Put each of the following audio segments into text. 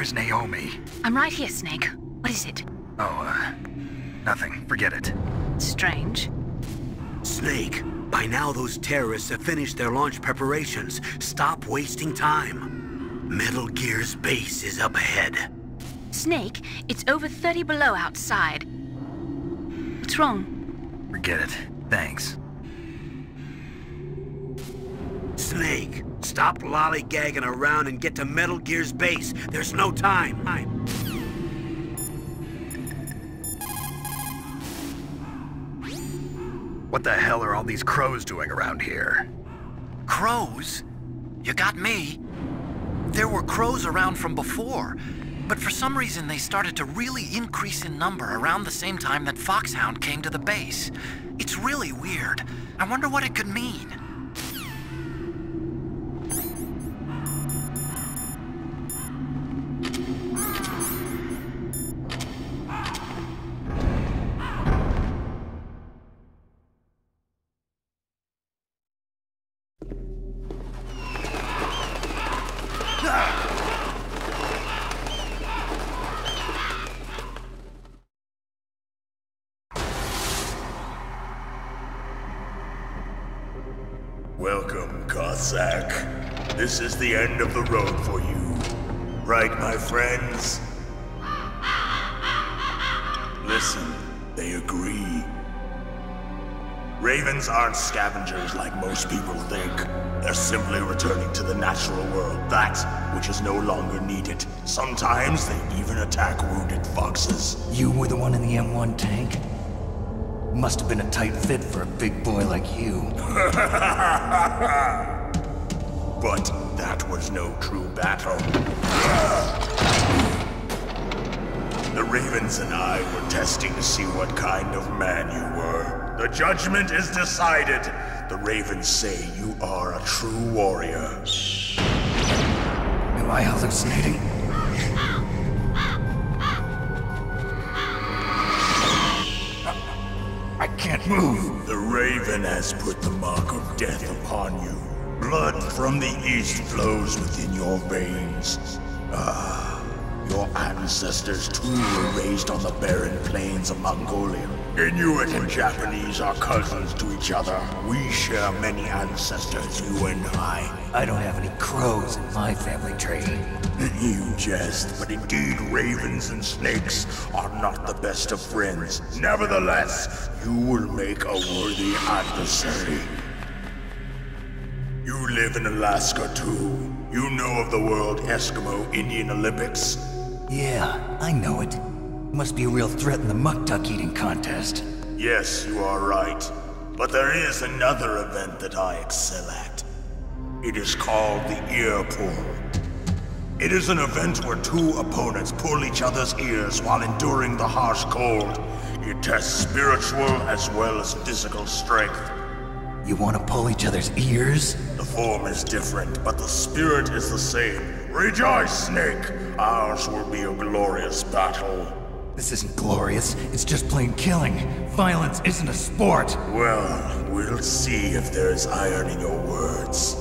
Where's Naomi? I'm right here, Snake. What is it? Oh, nothing. Forget it. Strange. Snake, by now those terrorists have finished their launch preparations. Stop wasting time. Metal Gear's base is up ahead. Snake, it's over 30 below outside. What's wrong? Forget it. Thanks. Snake, stop lollygagging around and get to Metal Gear's base. There's no time. What the hell are all these crows doing around here? Crows? You got me. There were crows around from before, but for some reason they started to really increase in number around the same time that Foxhound came to the base. It's really weird. I wonder what it could mean. Welcome, Cossack. This is the end of the road for you. Right, my friends? Listen, they agree. Ravens aren't scavengers like most people think. They're simply returning to the natural world, that which is no longer needed. Sometimes they even attack wounded foxes. You were the one in the M1 tank? Must have been a tight fit for a big boy like you. But that was no true battle. The Ravens and I were testing to see what kind of man you were. The judgment is decided. The Ravens say you are a true warrior. Am I hallucinating? I can't move. The Raven has put the mark of death upon you. Blood from the east flows within your veins. Your ancestors too were raised on the barren plains of Mongolia. Inuit and Japanese are cousins to each other. We share many ancestors, you and I. I don't have any crows in my family tree. You jest, but indeed ravens and snakes are not the best of friends. Nevertheless, you will make a worthy adversary. You live in Alaska too. You know of the World Eskimo Indian Olympics? Yeah, I know it. Must be a real threat in the muck-duck eating contest. Yes, you are right. But there is another event that I excel at. It is called the ear pull. It is an event where two opponents pull each other's ears while enduring the harsh cold. It tests spiritual as well as physical strength. You want to pull each other's ears? The form is different, but the spirit is the same. Rejoice, Snake! Ours will be a glorious battle. This isn't glorious, it's just plain killing. Violence isn't a sport. Well, we'll see if there's iron in your words.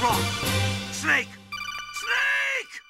wrong? Snake! Snake!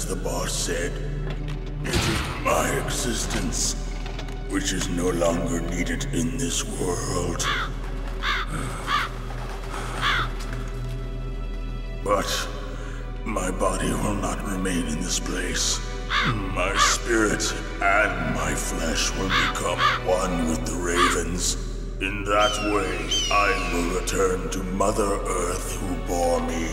the boss said, it is my existence which is no longer needed in this world. But my body will not remain in this place. My spirit and my flesh will become one with the ravens. In that way, I will return to Mother Earth who bore me.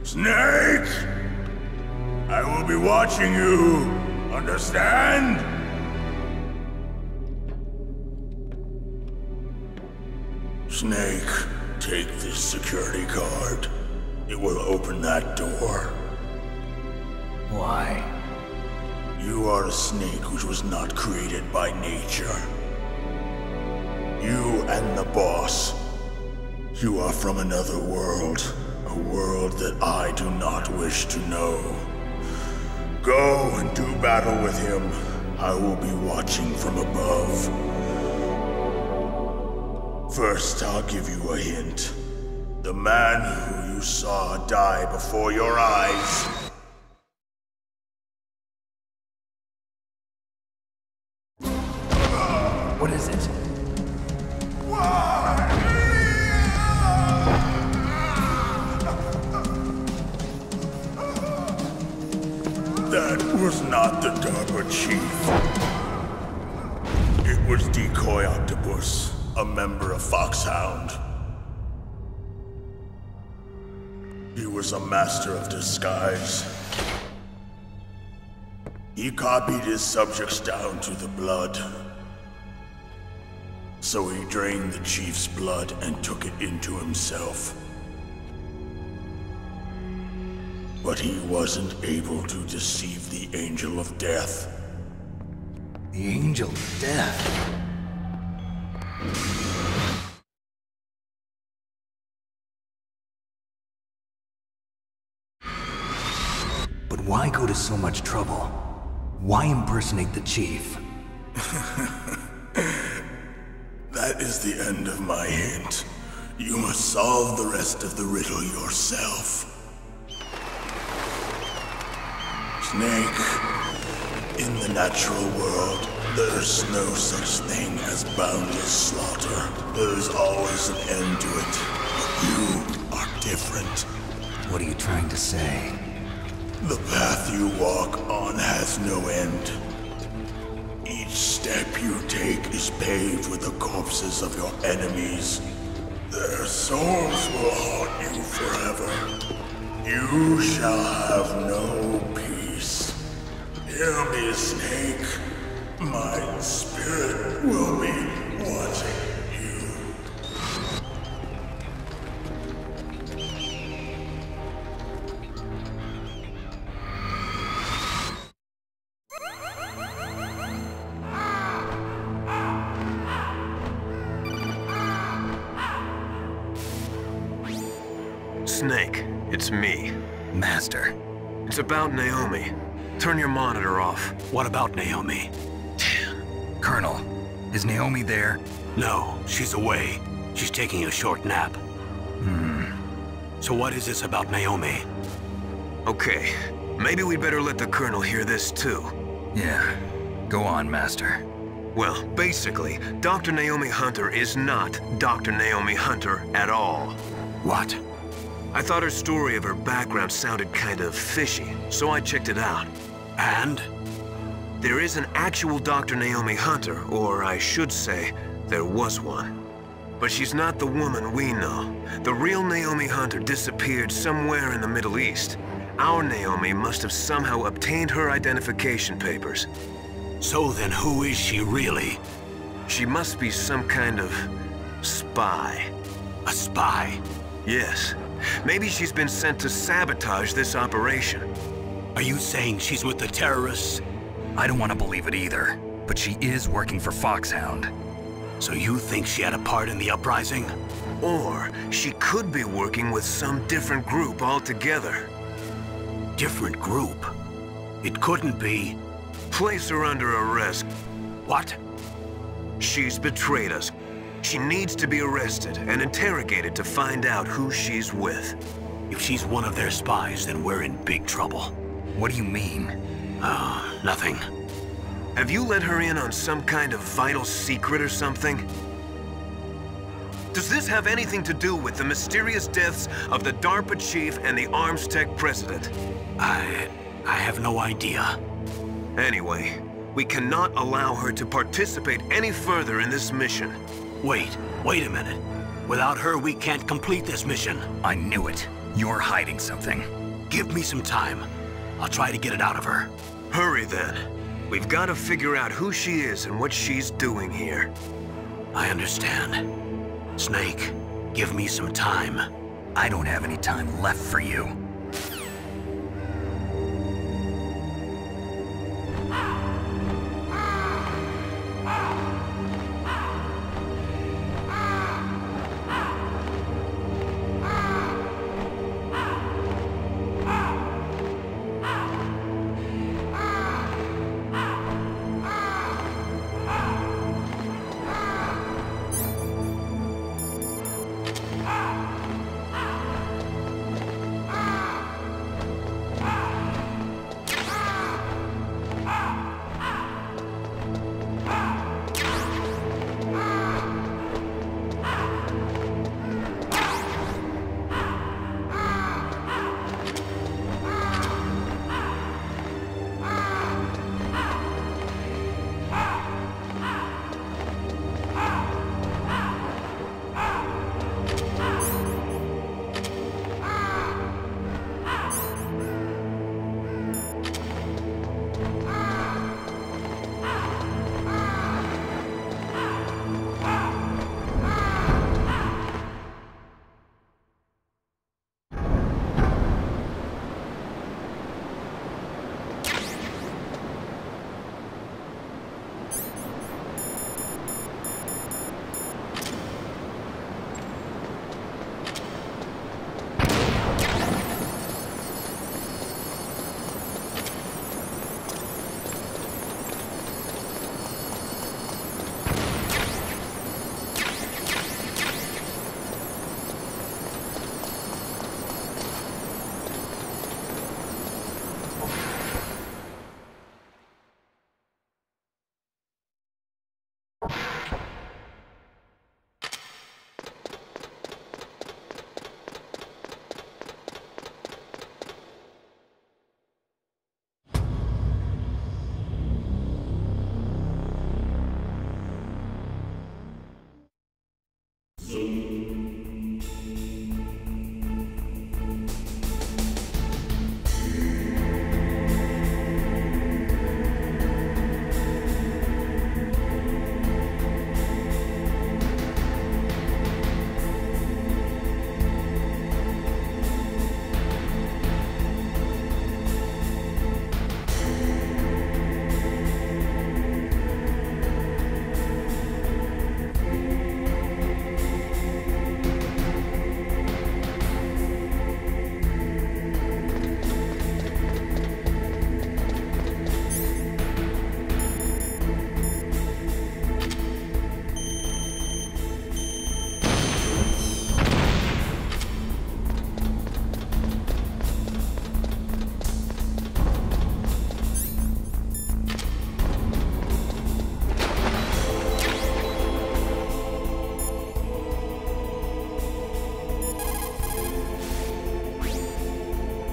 Snake! I will be watching you. Understand? Snake, take this security card. It will open that door. Why? You are a snake which was not created by nature. You and the boss. You are from another world. A world that I do not wish to know. Go and do battle with him. I will be watching from above. First, I'll give you a hint. The man who you saw die before your eyes. What is it? That was not the DARPA chief. It was Decoy Octopus, a member of Foxhound. He was a master of disguise. He copied his subjects down to the blood. So he drained the chief's blood and took it into himself. But he wasn't able to deceive the Angel of Death. The Angel of Death? But why go to so much trouble? Why impersonate the chief? That is the end of my hint. You must solve the rest of the riddle yourself. Snake, in the natural world, there's no such thing as boundless slaughter. There's always an end to it. But you are different. What are you trying to say? The path you walk on has no end. Each step you take is paved with the corpses of your enemies. Their souls will haunt you forever. You shall have no peace. Hear me, Snake. My spirit will be watching you. Snake, it's me. Master. It's about Naomi. Turn your monitor off. What about Naomi? Colonel, is Naomi there? No, she's away. She's taking a short nap. So what is this about Naomi? Okay, maybe we'd better let the Colonel hear this too. Yeah. Go on, Master. Well, basically, Dr. Naomi Hunter is not Dr. Naomi Hunter at all. What? I thought her story of her background sounded kind of fishy, so I checked it out. And? There is an actual Dr. Naomi Hunter, or I should say, there was one. But she's not the woman we know. The real Naomi Hunter disappeared somewhere in the Middle East. Our Naomi must have somehow obtained her identification papers. So then who is she really? She must be some kind of spy. A spy? Yes. Maybe she's been sent to sabotage this operation. Are you saying she's with the terrorists? I don't want to believe it either, but she is working for Foxhound. So you think she had a part in the uprising? Or she could be working with some different group altogether. Different group? It couldn't be. Place her under arrest. What? She's betrayed us. She needs to be arrested and interrogated to find out who she's with. If she's one of their spies, then we're in big trouble. What do you mean? Nothing. Have you let her in on some kind of vital secret or something? Does this have anything to do with the mysterious deaths of the DARPA chief and the Arms Tech president? I have no idea. Anyway, we cannot allow her to participate any further in this mission. Wait a minute. Without her, we can't complete this mission. I knew it. You're hiding something. Give me some time. I'll try to get it out of her. Hurry then. We've got to figure out who she is and what she's doing here. I understand. Snake, give me some time. I don't have any time left for you.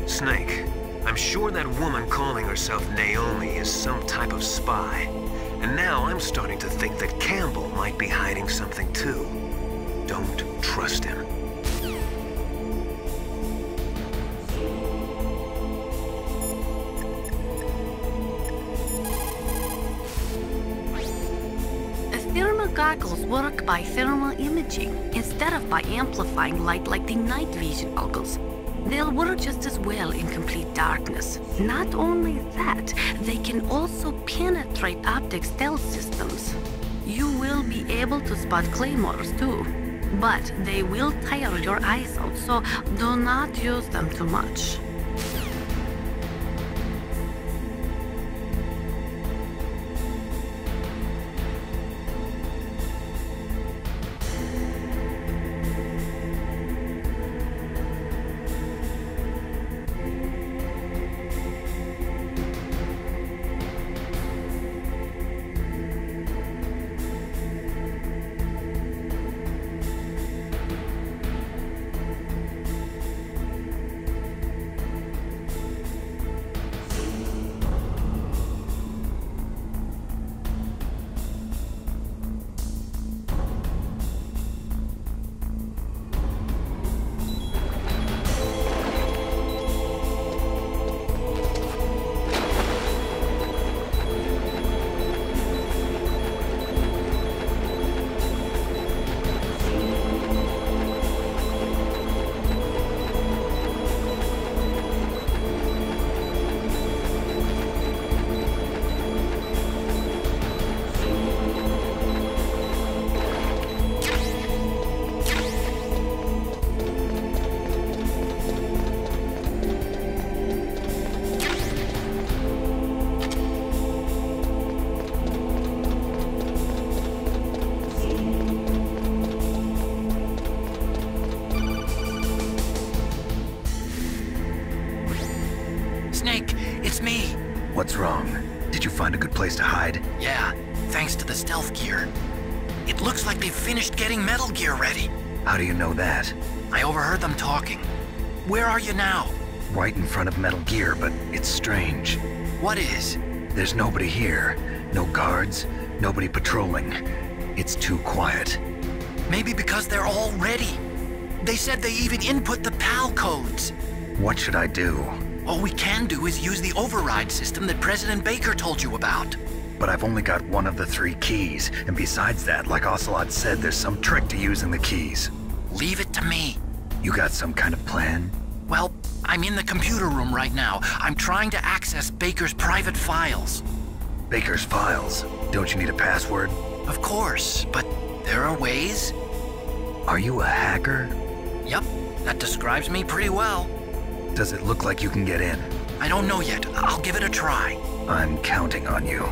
Snake, I'm sure that woman calling herself Naomi is some type of spy. And now I'm starting to think that Campbell might be hiding something too. Don't trust him. Thermal goggles work by thermal imaging instead of by amplifying light like the night vision goggles. They'll work just as well in complete darkness. Not only that, they can also penetrate optic stealth systems. You will be able to spot claymores too, but they will tire your eyes out, so do not use them too much. Snake, it's me. What's wrong? Did you find a good place to hide? Yeah, thanks to the stealth gear. It looks like they've finished getting Metal Gear ready. How do you know that? I overheard them talking. Where are you now? Right in front of Metal Gear, but it's strange. What is? There's nobody here. No guards, nobody patrolling. It's too quiet. Maybe because they're all ready. They said they even input the PAL codes. What should I do? All we can do is use the override system that President Baker told you about. But I've only got one of the 3 keys, and besides that, like Ocelot said, there's some trick to using the keys. Leave it to me. You got some kind of plan? Well, I'm in the computer room right now. I'm trying to access Baker's private files. Baker's files? Don't you need a password? Of course, but there are ways. Are you a hacker? Yep, that describes me pretty well. Does it look like you can get in? I don't know yet. I'll give it a try. I'm counting on you.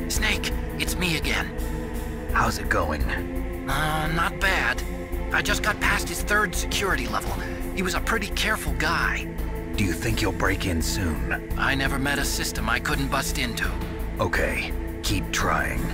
Snake, it's me again. How's it going? Not bad. I just got past his 3rd security level. He was a pretty careful guy. Do you think you'll break in soon? I never met a system I couldn't bust into. Okay, keep trying.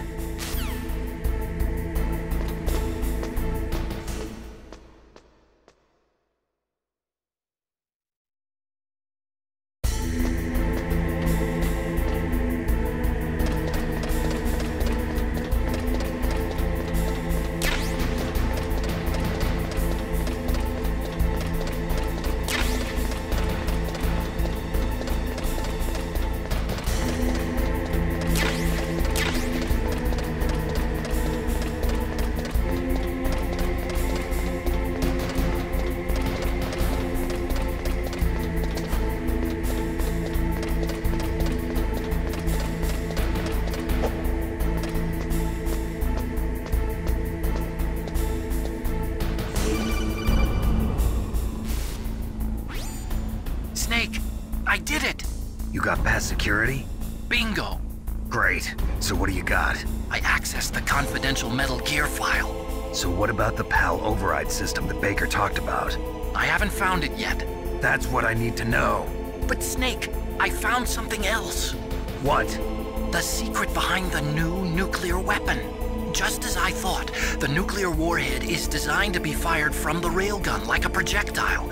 Snake, I did it! You got past security? Bingo! Great. So what do you got? I accessed the confidential Metal Gear file. So what about the PAL override system that Baker talked about? I haven't found it yet. That's what I need to know. But Snake, I found something else. What? The secret behind the new nuclear weapon. Just as I thought, the nuclear warhead is designed to be fired from the railgun like a projectile.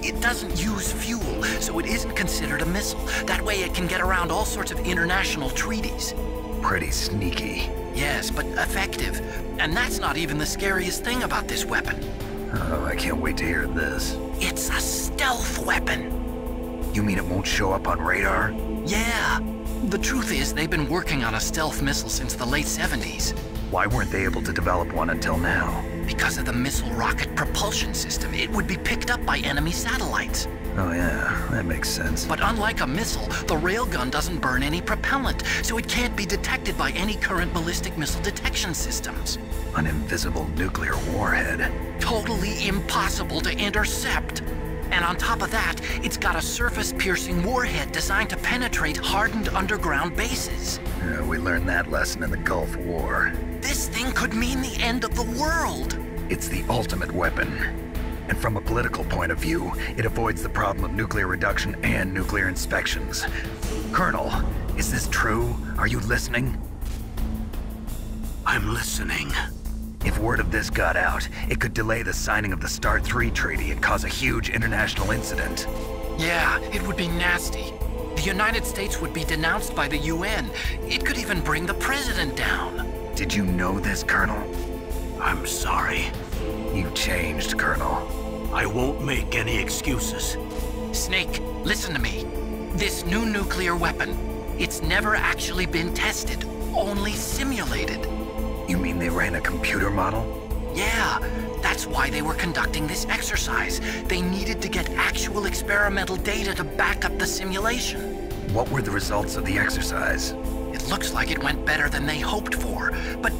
It doesn't use fuel, so it isn't considered a missile. That way it can get around all sorts of international treaties. Pretty sneaky. Yes, but effective. And that's not even the scariest thing about this weapon. Oh, I can't wait to hear this. It's a stealth weapon. You mean it won't show up on radar? Yeah. The truth is, they've been working on a stealth missile since the late 70s. Why weren't they able to develop one until now? Because of the missile rocket propulsion system, it would be picked up by enemy satellites. Oh yeah, that makes sense. But unlike a missile, the railgun doesn't burn any propellant, so it can't be detected by any current ballistic missile detection systems. An invisible nuclear warhead. Totally impossible to intercept. And on top of that, it's got a surface-piercing warhead designed to penetrate hardened underground bases. Yeah, we learned that lesson in the Gulf War. This thing could mean the end of the world. It's the ultimate weapon. And from a political point of view, it avoids the problem of nuclear reduction and nuclear inspections. Colonel, is this true? Are you listening? I'm listening. If word of this got out, it could delay the signing of the START 3 treaty and cause a huge international incident. Yeah, it would be nasty. The United States would be denounced by the UN. It could even bring the president down. Did you know this, Colonel? I'm sorry. You changed, Colonel. I won't make any excuses. Snake, listen to me. This new nuclear weapon, it's never actually been tested, only simulated. You mean they ran a computer model? Yeah, that's why they were conducting this exercise. They needed to get actual experimental data to back up the simulation. What were the results of the exercise? It looks like it went better than they hoped for, but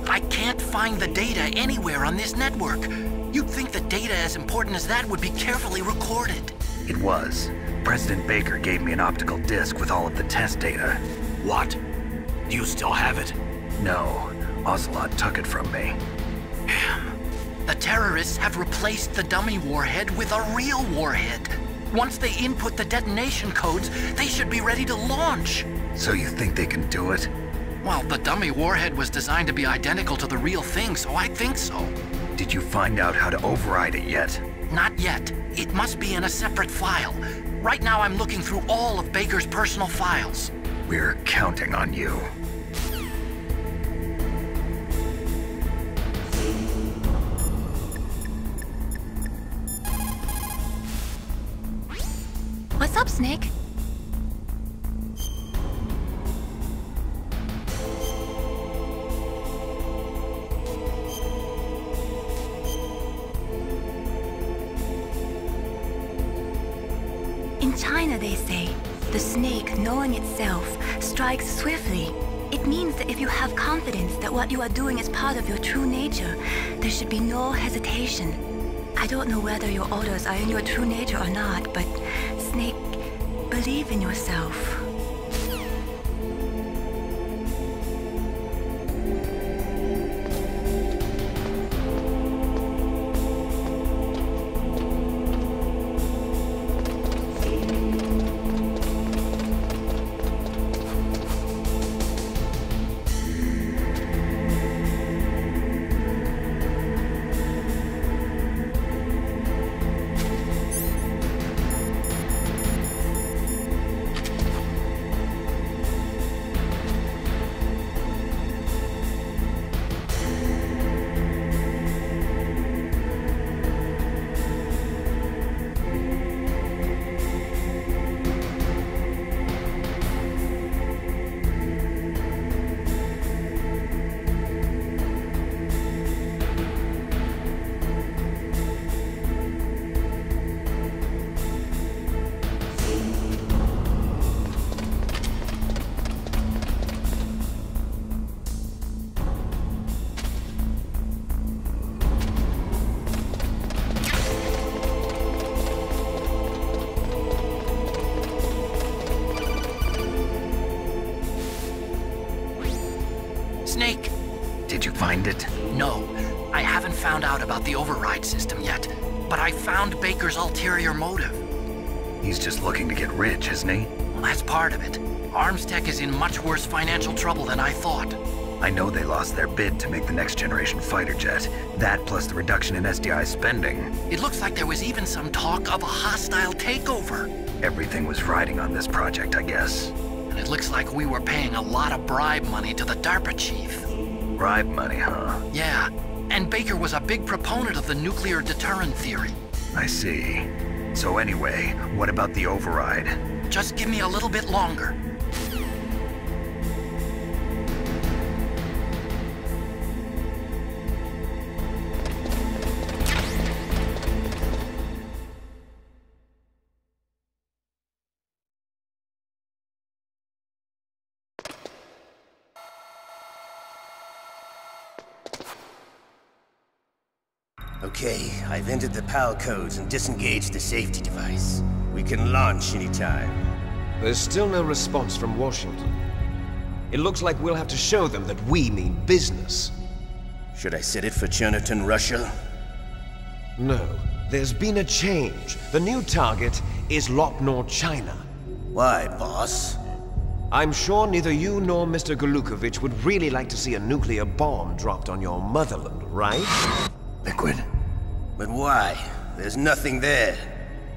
I can't find the data anywhere on this network. You'd think the data as important as that would be carefully recorded. It was. President Baker gave me an optical disc with all of the test data. What? Do you still have it? No, Ocelot took it from me. The terrorists have replaced the dummy warhead with a real warhead. Once they input the detonation codes, they should be ready to launch. So you think they can do it? Well, the dummy warhead was designed to be identical to the real thing, so I think so. Did you find out how to override it yet? Not yet. It must be in a separate file. Right now I'm looking through all of Baker's personal files. We're counting on you. What's up, Snake? In China, they say, the snake, knowing itself, strikes swiftly. It means that if you have confidence that what you are doing is part of your true nature, there should be no hesitation. I don't know whether your orders are in your true nature or not, but Snake, believe in yourself. Snake! Did you find it? No, I haven't found out about the override system yet, but I found Baker's ulterior motive. He's just looking to get rich, isn't he? Well, that's part of it. Arms Tech is in much worse financial trouble than I thought. I know they lost their bid to make the next generation fighter jet. That plus the reduction in SDI spending. It looks like there was even some talk of a hostile takeover. Everything was riding on this project, I guess. And it looks like we were paying a lot of bribe money to the DARPA chief. Bribe money, huh? Yeah, and Baker was a big proponent of the nuclear deterrent theory. I see. So anyway, what about the override? Just give me a little bit longer. Okay, I've entered the PAL codes and disengaged the safety device. We can launch anytime. There's still no response from Washington. It looks like we'll have to show them that we mean business. Should I set it for Cherniton, Russia? No, there's been a change. The new target is Lopnor, China. Why, boss? I'm sure neither you nor Mr. Golukovich would really like to see a nuclear bomb dropped on your motherland, right? Liquid. But why? There's nothing there.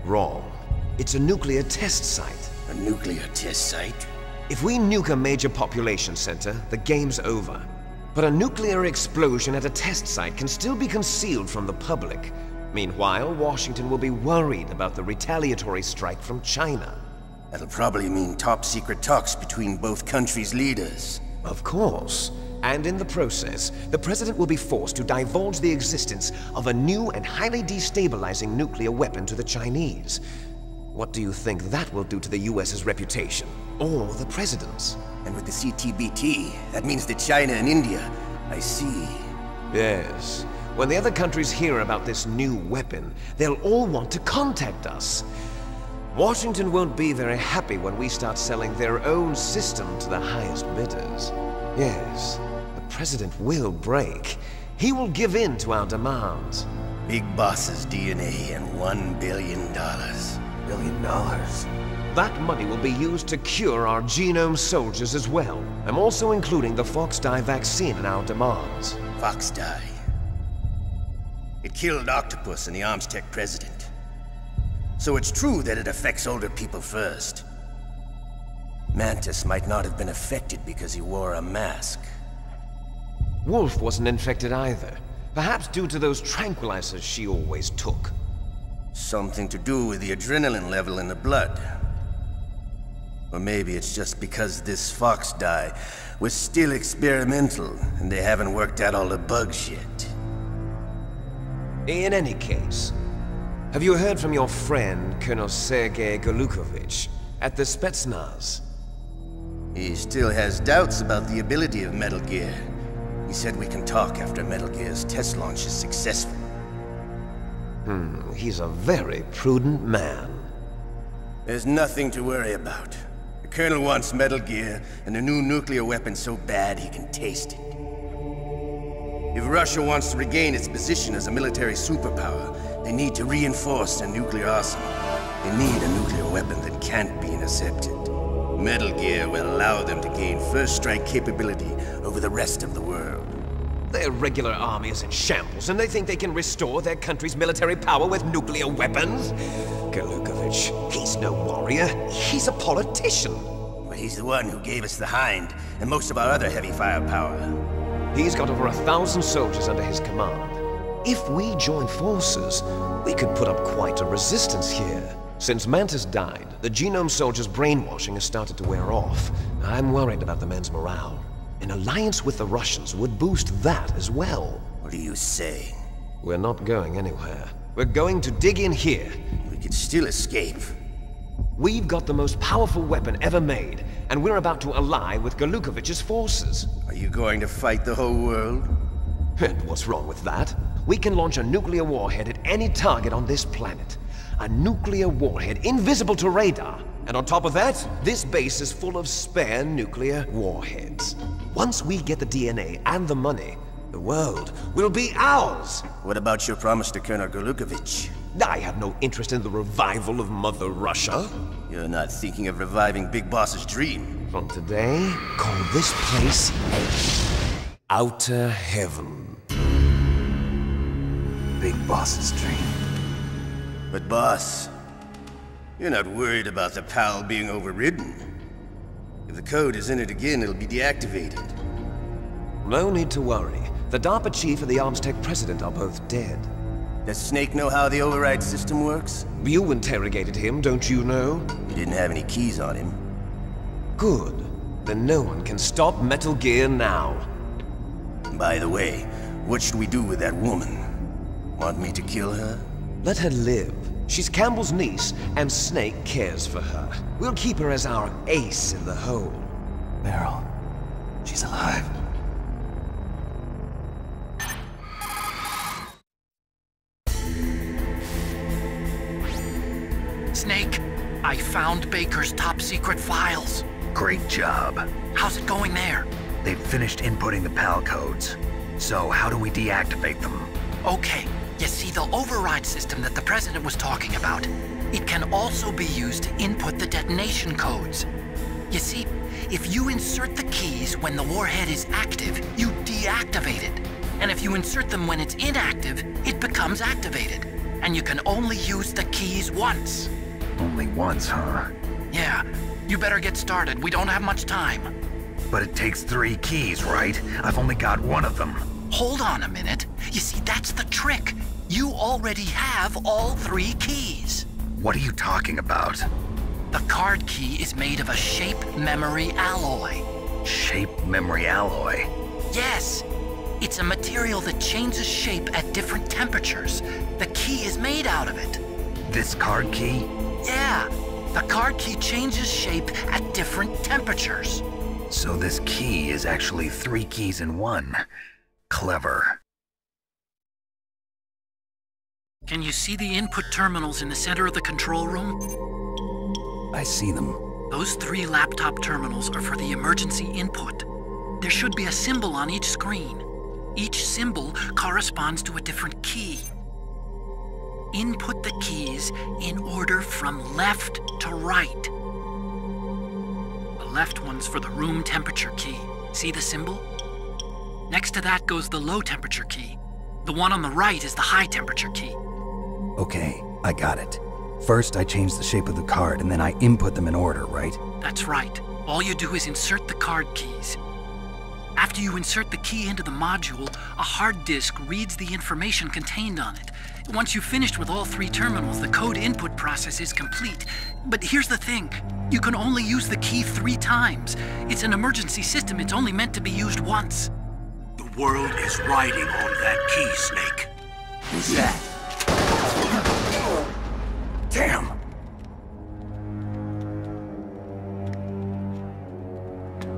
Wrong. It's a nuclear test site. A nuclear test site? If we nuke a major population center, the game's over. But a nuclear explosion at a test site can still be concealed from the public. Meanwhile, Washington will be worried about the retaliatory strike from China. That'll probably mean top-secret talks between both countries' leaders. Of course. And in the process, the President will be forced to divulge the existence of a new and highly destabilizing nuclear weapon to the Chinese. What do you think that will do to the US's reputation? Or the president's? And with the CTBT, that means that China and India. I see. Yes. When the other countries hear about this new weapon, they'll all want to contact us. Washington won't be very happy when we start selling their own system to the highest bidders. Yes, the president will break. He will give in to our demands. Big Boss's DNA and $1 billion. $1 billion? That money will be used to cure our genome soldiers as well. I'm also including the Fox-Die vaccine in our demands. Fox-Die? It killed Octopus and the Armstech president. So it's true that it affects older people first. Mantis might not have been affected because he wore a mask. Wolf wasn't infected either. Perhaps due to those tranquilizers she always took. Something to do with the adrenaline level in the blood. Or maybe it's just because this Fox-Die was still experimental and they haven't worked out all the bugs yet. In any case, have you heard from your friend, Colonel Sergei Golukovich, at the Spetsnaz? He still has doubts about the ability of Metal Gear. He said we can talk after Metal Gear's test launch is successful. He's a very prudent man. There's nothing to worry about. The Colonel wants Metal Gear and a new nuclear weapon so bad he can taste it. If Russia wants to regain its position as a military superpower, they need to reinforce their nuclear arsenal. They need a nuclear weapon that can't be intercepted. Metal Gear will allow them to gain first strike capability over the rest of the world. Their regular army is in shambles, and they think they can restore their country's military power with nuclear weapons? Golukovich, he's no warrior. He's a politician. But he's the one who gave us the Hind and most of our other heavy firepower. He's got over 1,000 soldiers under his command. If we join forces, we could put up quite a resistance here. Since Mantis died, the genome soldiers' brainwashing has started to wear off. I'm worried about the men's morale. An alliance with the Russians would boost that as well. What are you saying? We're not going anywhere. We're going to dig in here. We could still escape. We've got the most powerful weapon ever made, and we're about to ally with Golukovich's forces. Are you going to fight the whole world? And what's wrong with that? We can launch a nuclear warhead at any target on this planet. A nuclear warhead invisible to radar. And on top of that, this base is full of spare nuclear warheads. Once we get the DNA and the money, the world will be ours! What about your promise to Colonel Golukovich? I have no interest in the revival of Mother Russia. You're not thinking of reviving Big Boss's dream. From today, call this place Outer Heaven. Big Boss's dream. But boss, you're not worried about the PAL being overridden. If the code is entered again, it'll be deactivated. No need to worry. The DARPA chief and the Armstech president are both dead. Does Snake know how the override system works? You interrogated him, don't you know? He didn't have any keys on him. Good. Then no one can stop Metal Gear now. By the way, what should we do with that woman? Want me to kill her? Let her live. She's Campbell's niece, and Snake cares for her. We'll keep her as our ace in the hole. Meryl, she's alive. Snake, I found Baker's top secret files. Great job. How's it going there? They've finished inputting the PAL codes. So how do we deactivate them? Okay, you see the override system that the president was talking about. It can also be used to input the detonation codes. You see, if you insert the keys when the warhead is active, you deactivate it. And if you insert them when it's inactive, it becomes activated. And you can only use the keys once. Only once, huh? Yeah, you better get started. We don't have much time. But it takes 3 keys, right? I've only got 1 of them. Hold on a minute. You see, that's the trick. You already have all 3 keys. What are you talking about? The card key is made of a shape memory alloy. Shape memory alloy? Yes. It's a material that changes shape at different temperatures. The key is made out of it. This card key? Yeah, the card key changes shape at different temperatures. So this key is actually 3 keys in one. Clever. Can you see the input terminals in the center of the control room? I see them. Those 3 laptop terminals are for the emergency input. There should be a symbol on each screen. Each symbol corresponds to a different key. Input the keys in order from left to right. The left one's for the room temperature key. See the symbol? Next to that goes the low temperature key. The one on the right is the high temperature key. Okay, I got it. First, I change the shape of the card, and then I input them in order, right? That's right. All you do is insert the card keys. After you insert the key into the module, a hard disk reads the information contained on it. Once you've finished with all 3 terminals, the code input process is complete. But here's the thing. You can only use the key 3 times. It's an emergency system. It's only meant to be used once. The world is riding on that key, Snake. Who's that? Damn!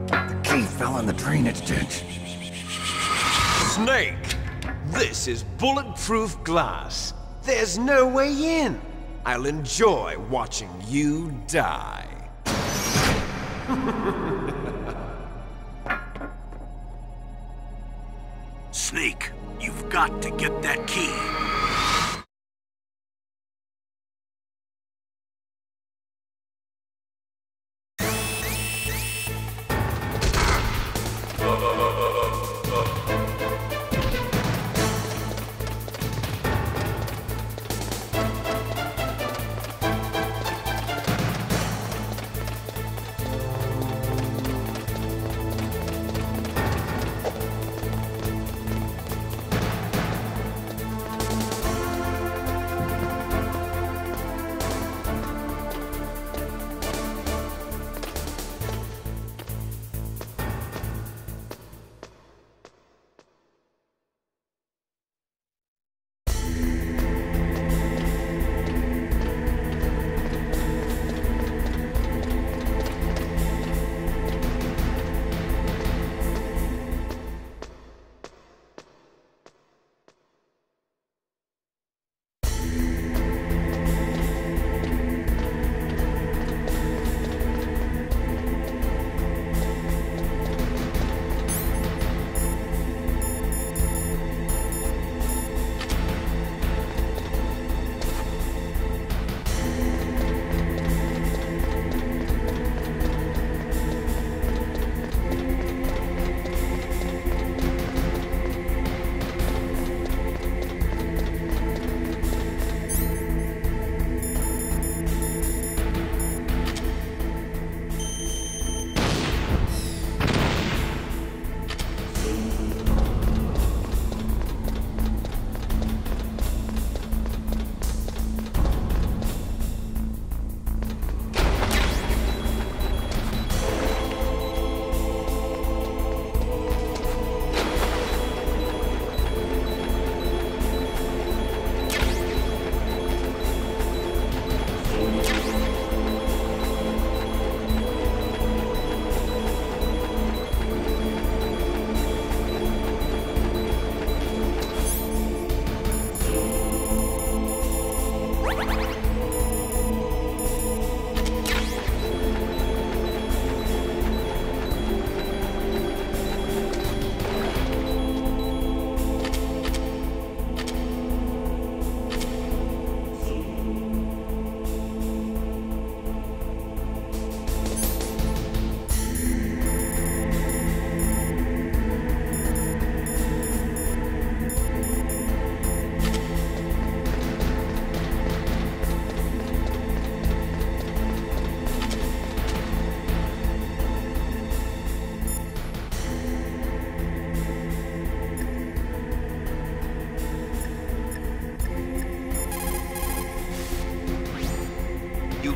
The key fell in the drainage ditch. Snake! This is bulletproof glass. There's no way in. I'll enjoy watching you die. Snake, you've got to get that key.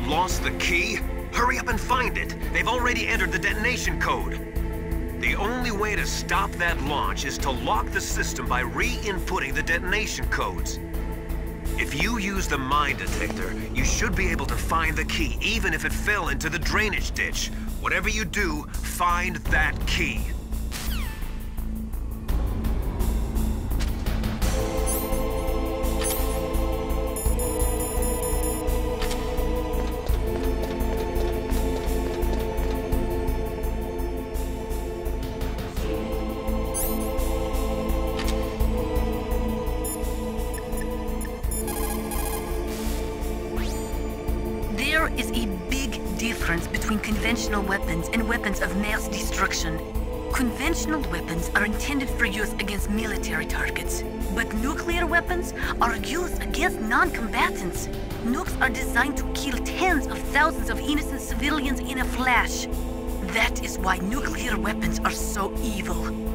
Lost the key? Hurry up and find it. They've already entered the detonation code. The only way to stop that launch is to lock the system by re-inputting the detonation codes. If you use the mine detector, you should be able to find the key, even if it fell into the drainage ditch. Whatever you do, find that key. There is a big difference between conventional weapons and weapons of mass destruction. Conventional weapons are intended for use against military targets, but nuclear weapons are used against non-combatants. Nukes are designed to kill tens of thousands of innocent civilians in a flash. That is why nuclear weapons are so evil.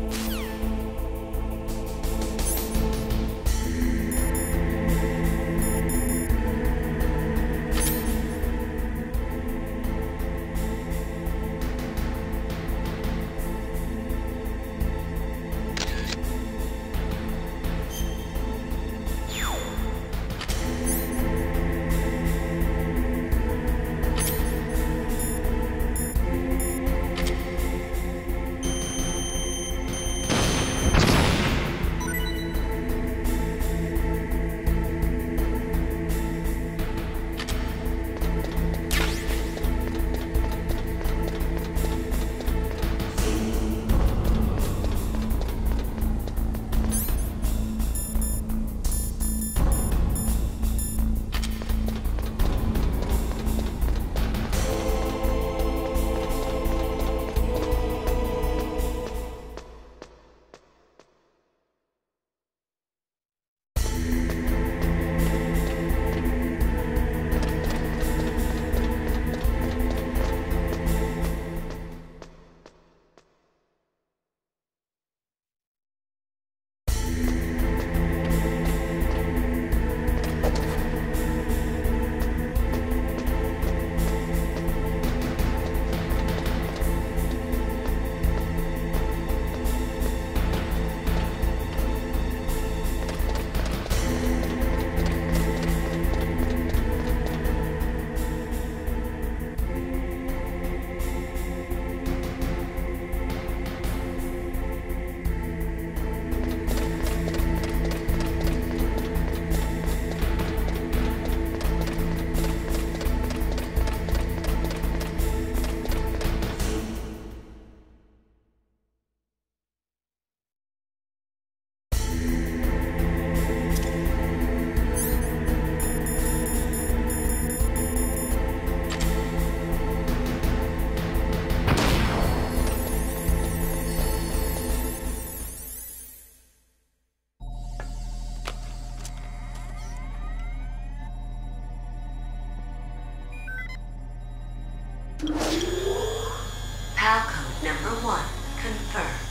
PAL code number 1, confirmed.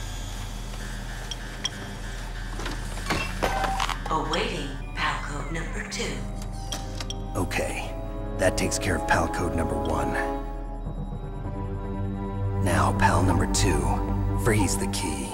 Awaiting PAL code number 2. Okay, that takes care of PAL code number 1. Now, PAL number 2, freeze the key.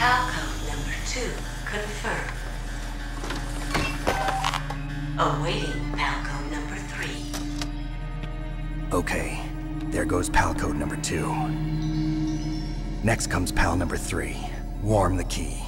PAL code number 2 confirmed. Awaiting PAL code number 3. Okay, there goes PAL code number 2. Next comes PAL number 3. Warm the key.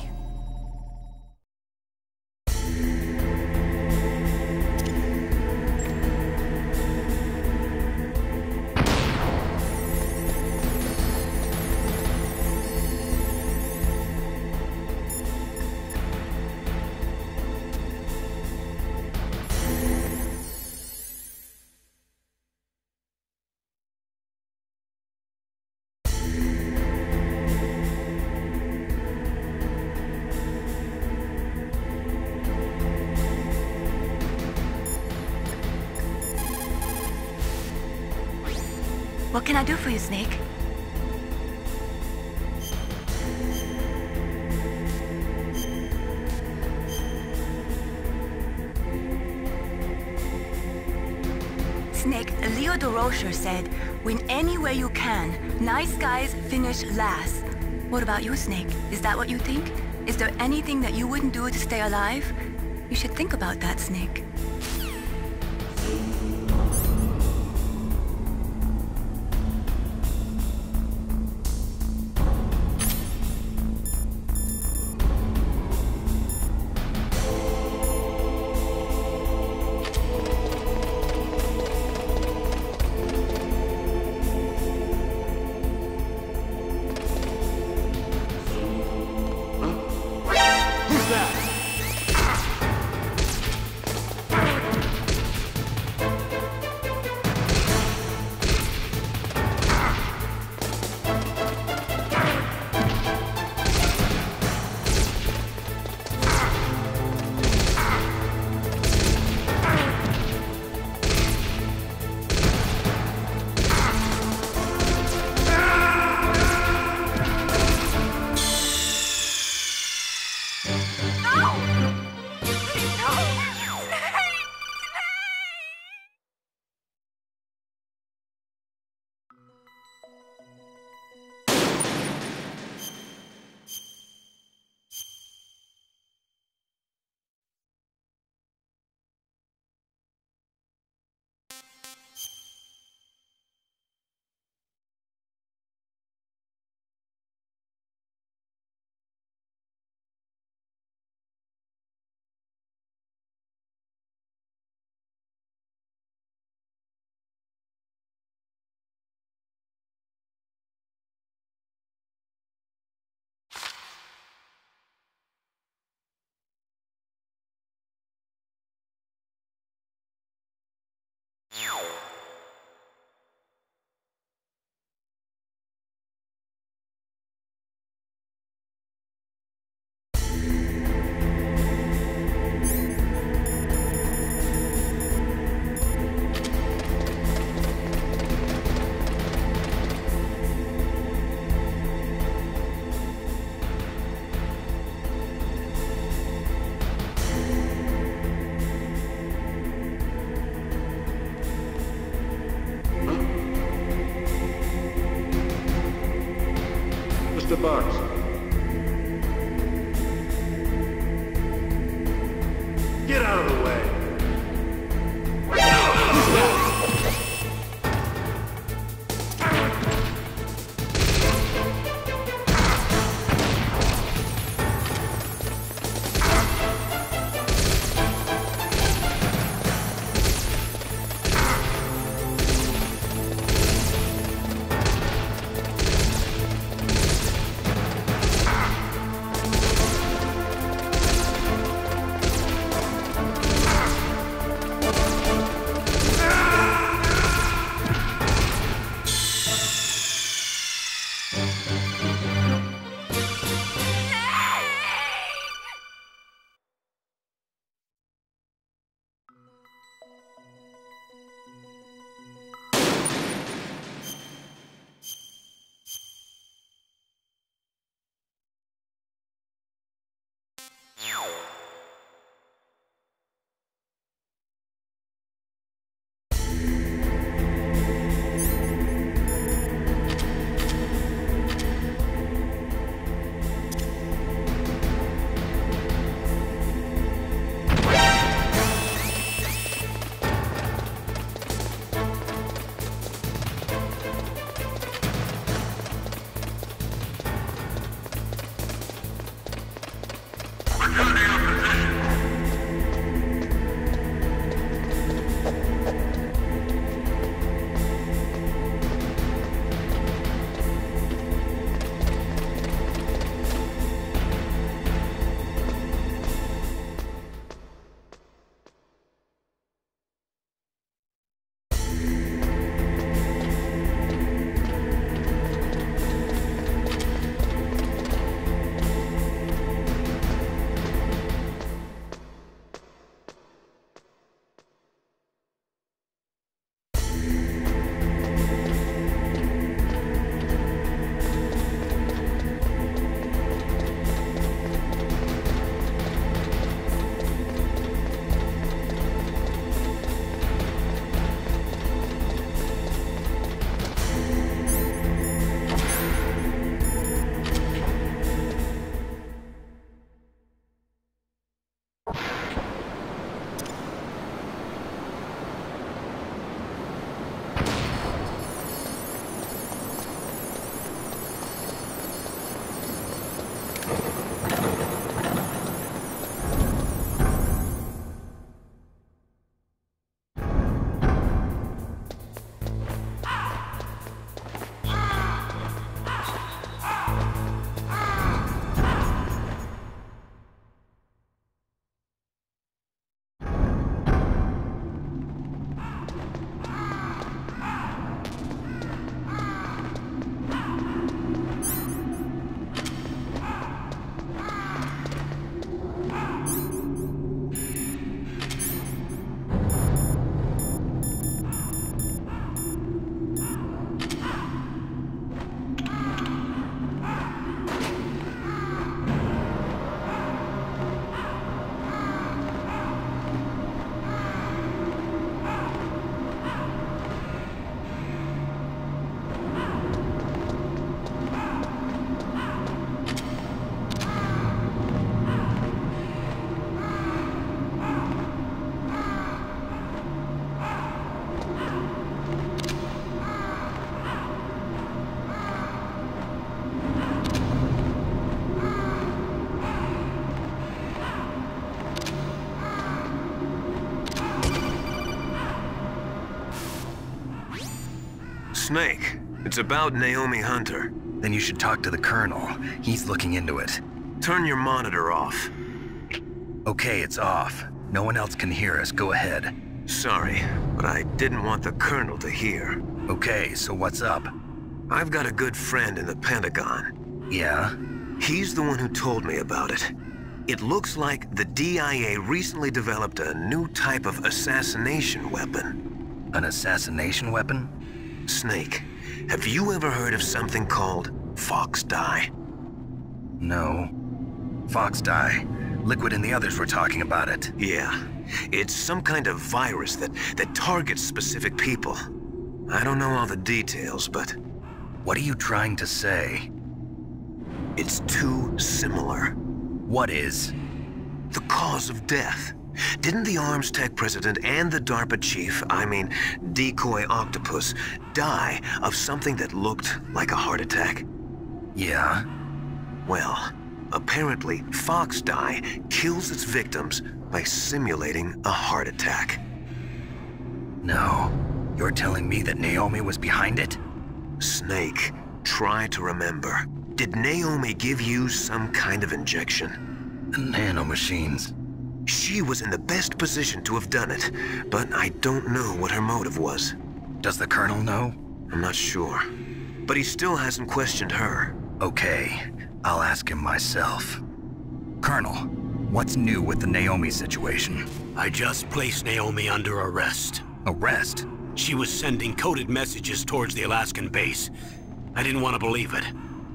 What can I do for you, Snake? Snake, Leo DeRocher said, win any way you can. Nice guys finish last. What about you, Snake? Is that what you think? Is there anything that you wouldn't do to stay alive? You should think about that, Snake. Mr. Box. Get out of the way. Snake, it's about Naomi Hunter. Then you should talk to the Colonel. He's looking into it. Turn your monitor off. Okay, it's off. No one else can hear us. Go ahead. Sorry, but I didn't want the Colonel to hear. Okay, so what's up? I've got a good friend in the Pentagon. Yeah? He's the one who told me about it. It looks like the DIA recently developed a new type of assassination weapon. An assassination weapon? Snake, have you ever heard of something called Fox Dye? No. Fox Dye. Liquid and the others were talking about it. Yeah. It's some kind of virus that targets specific people. I don't know all the details, but... What are you trying to say? It's too similar. What is? The cause of death. Didn't the Arms Tech president and the DARPA chief, I mean, Decoy Octopus, die of something that looked like a heart attack? Yeah? Well, apparently Fox Dye kills its victims by simulating a heart attack. No. You're telling me that Naomi was behind it? Snake, try to remember. Did Naomi give you some kind of injection? The nanomachines. She was in the best position to have done it, but I don't know what her motive was. Does the Colonel know? I'm not sure. But he still hasn't questioned her. Okay, I'll ask him myself. Colonel, what's new with the Naomi situation? I just placed Naomi under arrest. Arrest? She was sending coded messages towards the Alaskan base. I didn't want to believe it,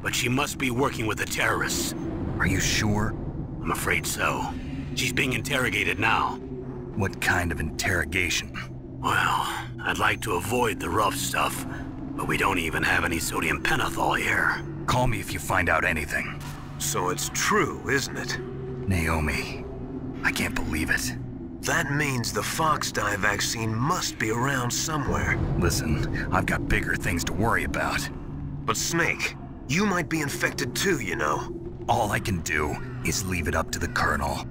but she must be working with the terrorists. Are you sure? I'm afraid so. She's being interrogated now. What kind of interrogation? Well, I'd like to avoid the rough stuff, but we don't even have any sodium pentothal here. Call me if you find out anything. So it's true, isn't it? Naomi, I can't believe it. That means the Fox Dye vaccine must be around somewhere. Listen, I've got bigger things to worry about. But Snake, you might be infected too, you know. All I can do is leave it up to the Colonel.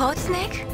Code Snake?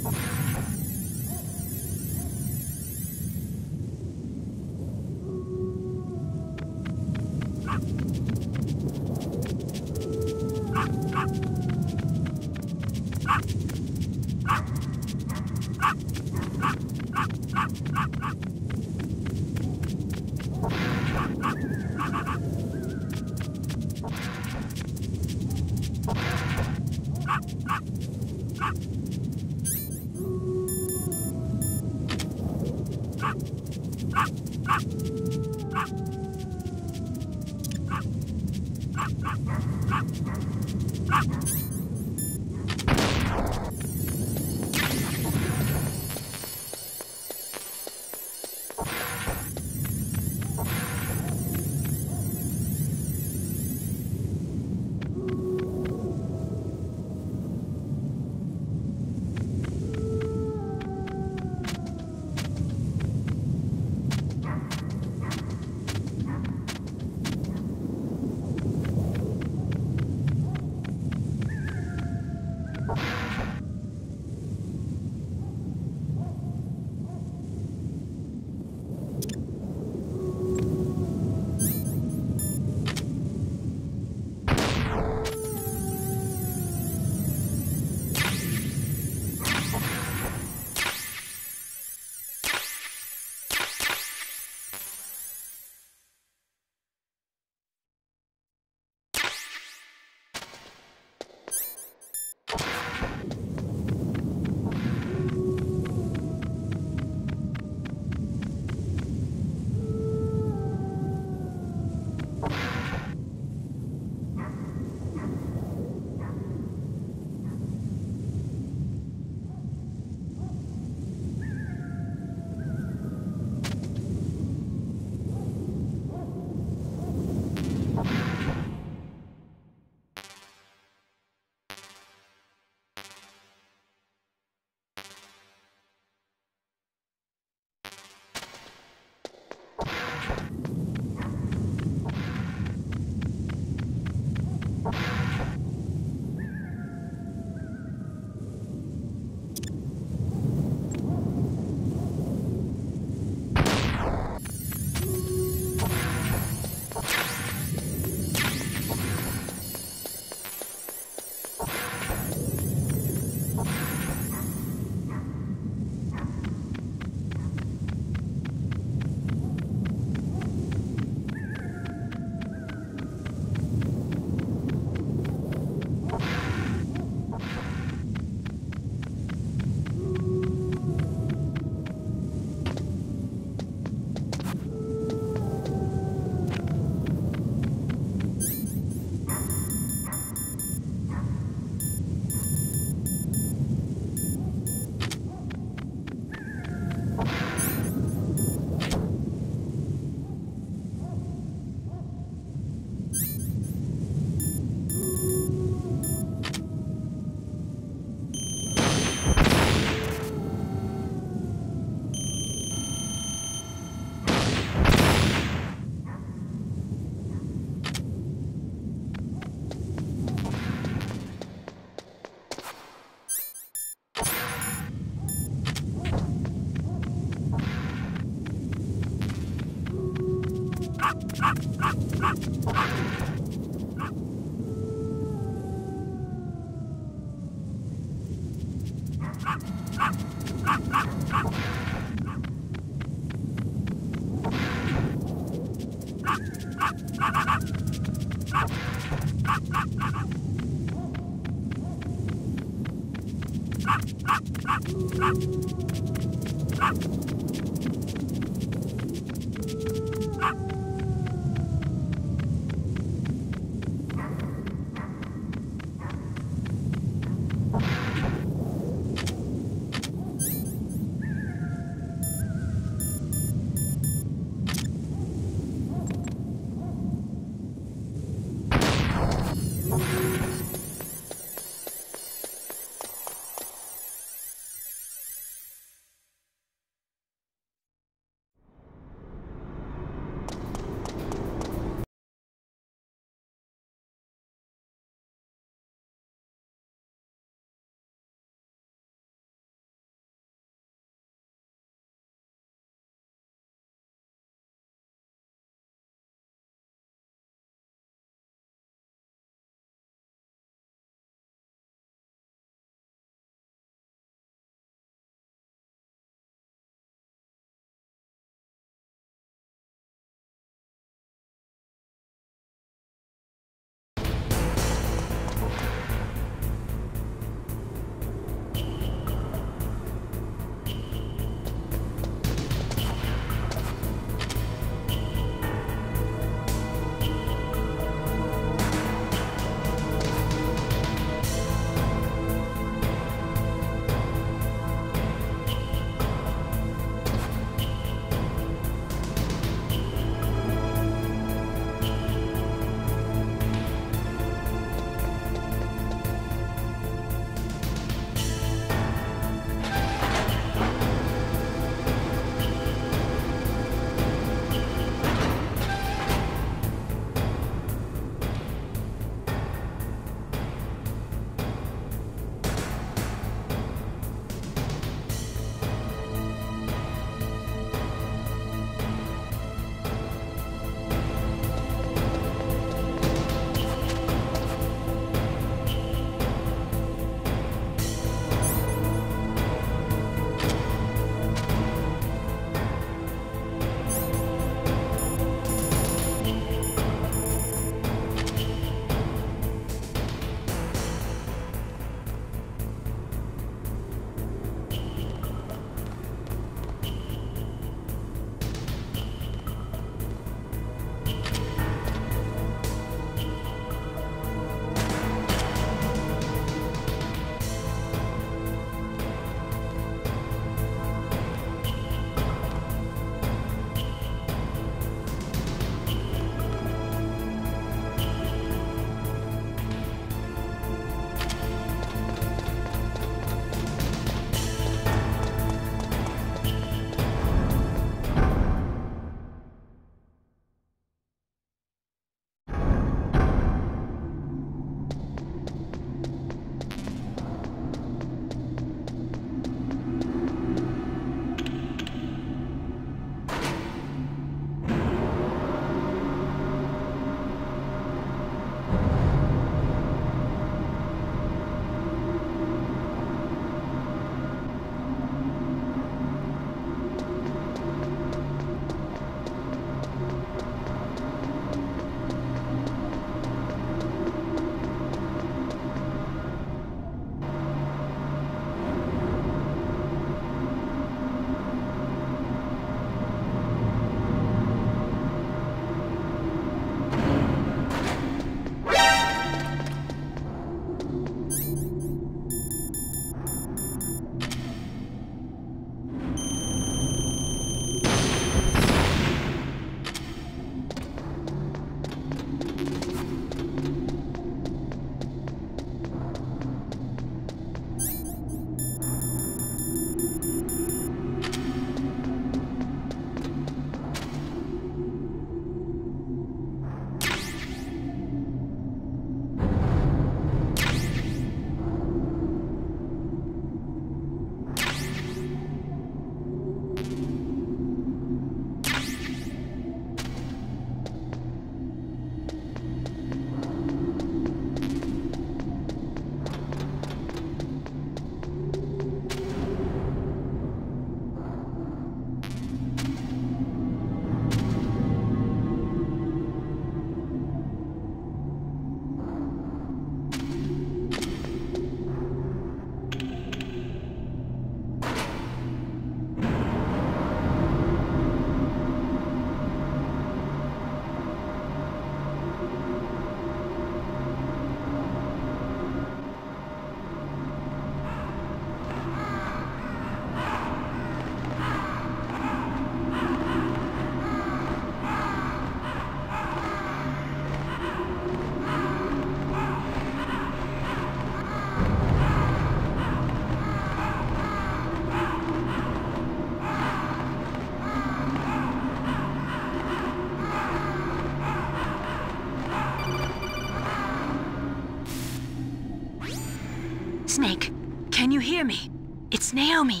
Snake, can you hear me? It's Naomi.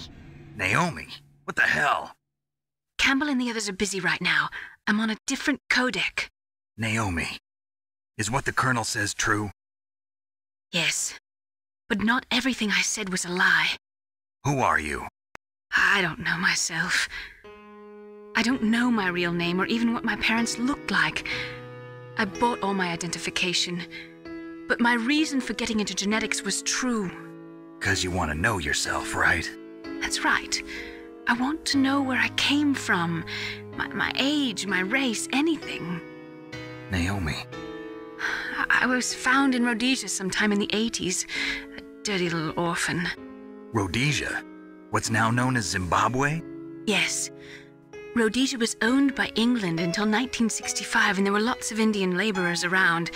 Naomi? What the hell? Campbell and the others are busy right now. I'm on a different codec. Naomi, is what the Colonel says true? Yes, but not everything I said was a lie. Who are you? I don't know myself. I don't know my real name or even what my parents looked like. I bought all my identification, but my reason for getting into genetics was true. 'Cause you want to know yourself, right? That's right. I want to know where I came from, my age, my race, anything. Naomi. I was found in Rhodesia sometime in the 80s, a dirty little orphan. Rhodesia? What's now known as Zimbabwe? Yes. Rhodesia was owned by England until 1965, and there were lots of Indian laborers around.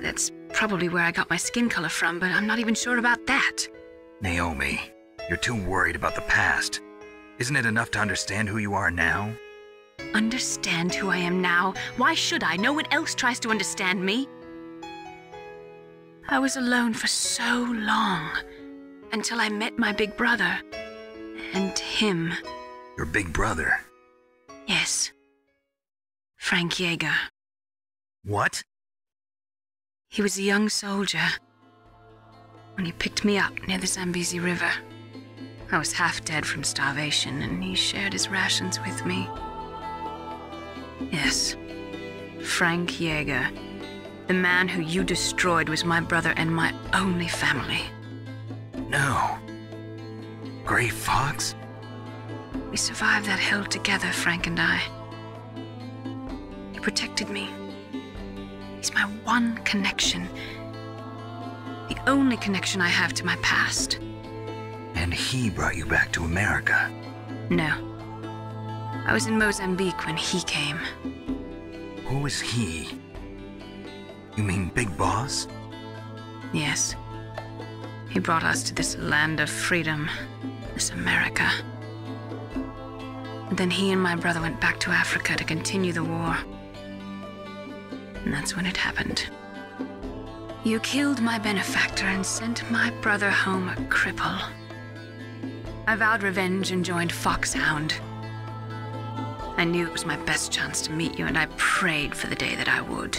That's probably where I got my skin color from, but I'm not even sure about that. Naomi, you're too worried about the past. Isn't it enough to understand who you are now? Understand who I am now? Why should I? No one else tries to understand me. I was alone for so long, until I met my big brother. And him. Your big brother? Yes. Frank Yeager. What? He was a young soldier when he picked me up near the Zambezi River. I was half dead from starvation, and he shared his rations with me. Yes, Frank Yeager. The man who you destroyed was my brother and my only family. No. Gray Fox? We survived that hell together, Frank and I. He protected me. He's my one connection. The only connection I have to my past. And he brought you back to America? No. I was in Mozambique when he came. Who is he? You mean Big Boss? Yes. He brought us to this land of freedom, this America. And then he and my brother went back to Africa to continue the war. And that's when it happened. You killed my benefactor and sent my brother home a cripple. I vowed revenge and joined Foxhound. I knew it was my best chance to meet you, and I prayed for the day that I would.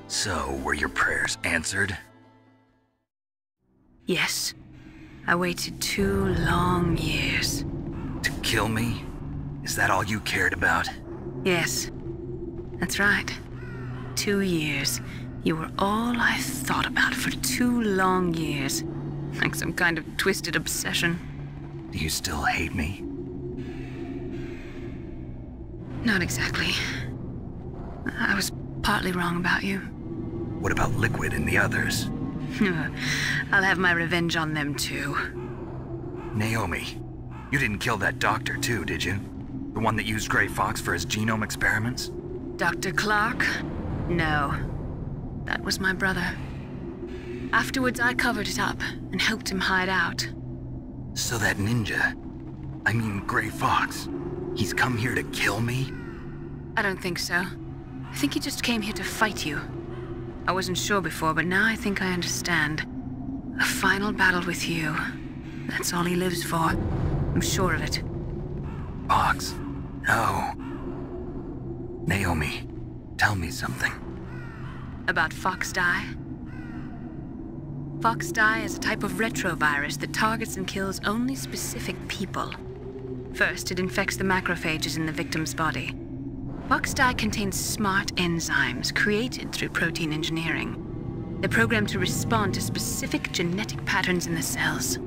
So, were your prayers answered? Yes. I waited 2 long years. To kill me? Is that all you cared about? Yes. That's right. 2 years. You were all I thought about for 2 long years. Like some kind of twisted obsession. Do you still hate me? Not exactly. I was partly wrong about you. What about Liquid and the others? I'll have my revenge on them too. Naomi, you didn't kill that doctor too, did you? The one that used Gray Fox for his genome experiments? Dr. Clark? No. That was my brother. Afterwards, I covered it up and helped him hide out. So that ninja, I mean Gray Fox, he's come here to kill me? I don't think so. I think he just came here to fight you. I wasn't sure before, but now I think I understand. A final battle with you. That's all he lives for. I'm sure of it. Fox? No. Naomi, tell me something. About Fox Die? Fox Die is a type of retrovirus that targets and kills only specific people. First, it infects the macrophages in the victim's body. Fox Die contains smart enzymes created through protein engineering. They're programmed to respond to specific genetic patterns in the cells.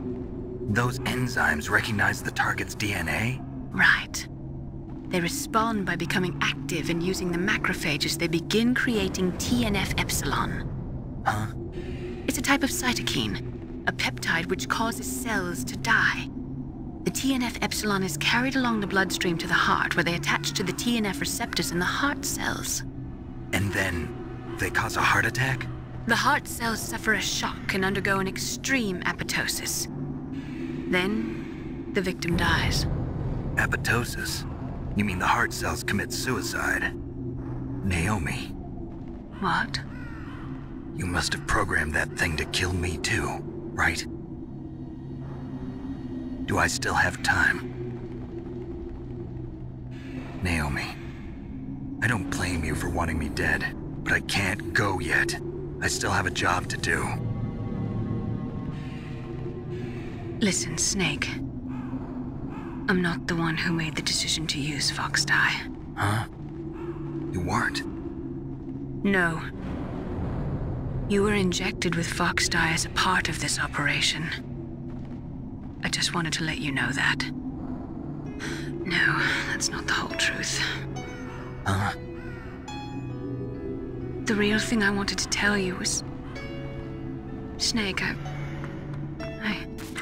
Those enzymes recognize the target's DNA? Right. They respond by becoming active and using the macrophages. They begin creating TNF-epsilon. Huh? It's a type of cytokine, a peptide which causes cells to die. The TNF-epsilon is carried along the bloodstream to the heart, where they attach to the TNF receptors in the heart cells. And then they cause a heart attack? The heart cells suffer a shock and undergo an extreme apoptosis. Then, the victim dies. Apoptosis? You mean the heart cells commit suicide? Naomi. What? You must have programmed that thing to kill me too, right? Do I still have time? Naomi, I don't blame you for wanting me dead, but I can't go yet. I still have a job to do. Listen, Snake. I'm not the one who made the decision to use Fox Dye. Huh? You weren't? No. You were injected with Fox Dye as a part of this operation. I just wanted to let you know that. No, that's not the whole truth. Huh? The real thing I wanted to tell you was... Snake, I...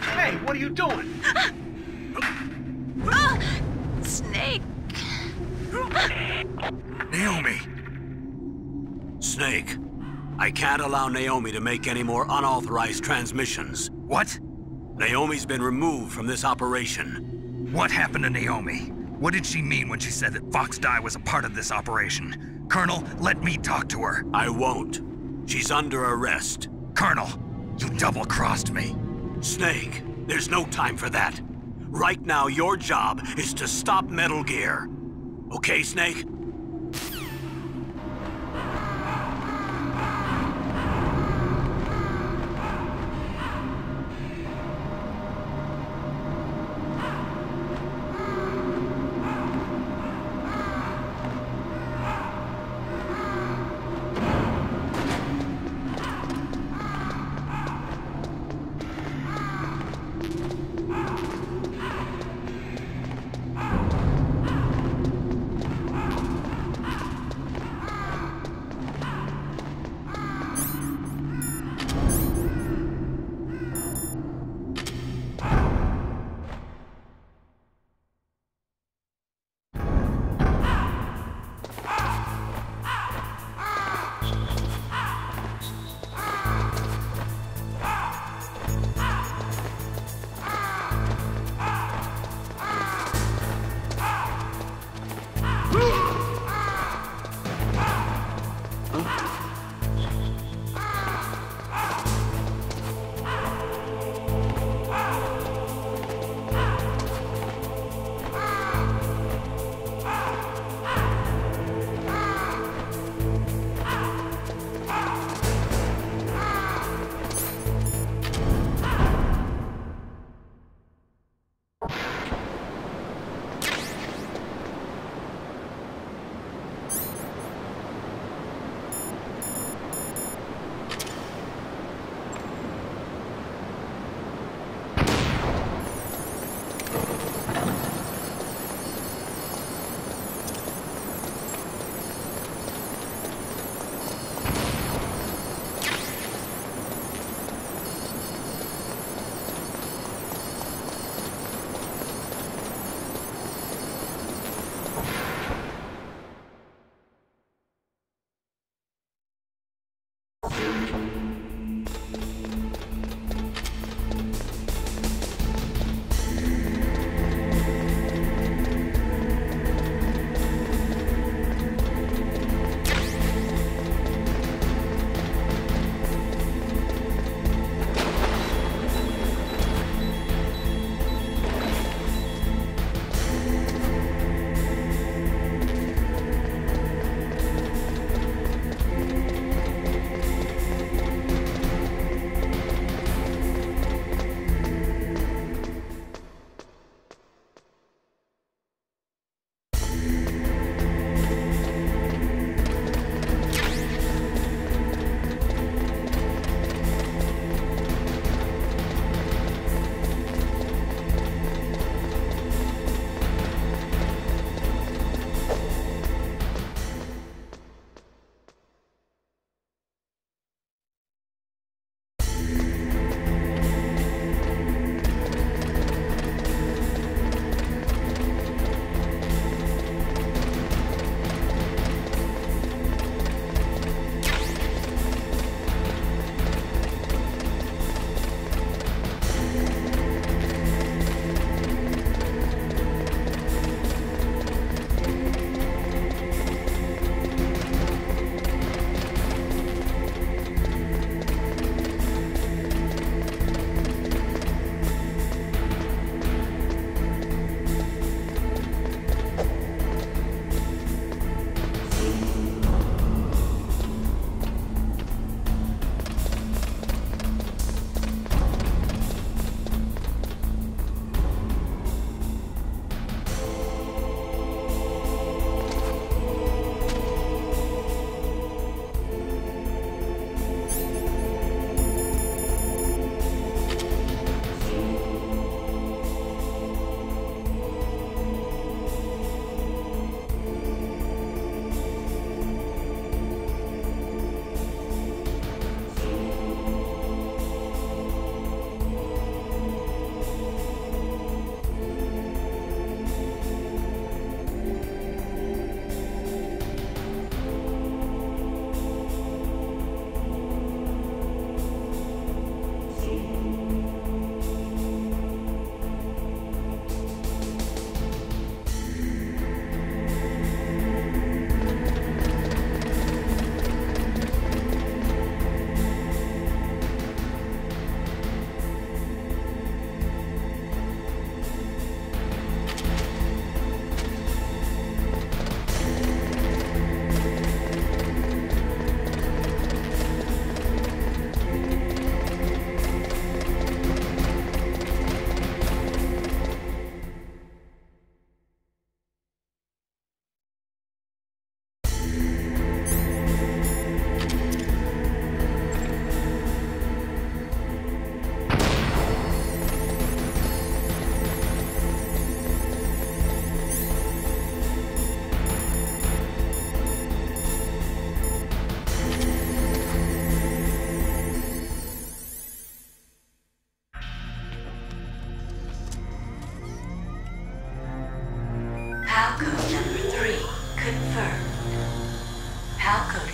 Hey, what are you doing? Snake! Naomi! Snake, I can't allow Naomi to make any more unauthorized transmissions. What? Naomi's been removed from this operation. What happened to Naomi? What did she mean when she said that Fox Dye was a part of this operation? Colonel, let me talk to her. I won't. She's under arrest. Colonel, you double-crossed me. Snake, there's no time for that. Right now, your job is to stop Metal Gear. Okay, Snake?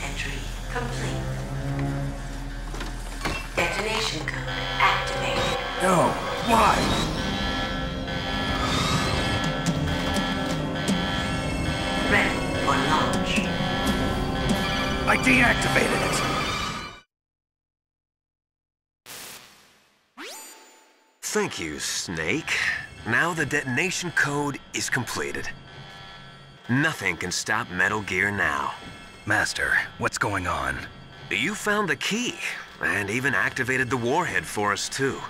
entry complete. Detonation code activated. No, why? Ready for launch. I deactivated it. Thank you, Snake. Now the detonation code is completed. Nothing can stop Metal Gear now. Master, what's going on? You found the key, and even activated the warhead for us, too.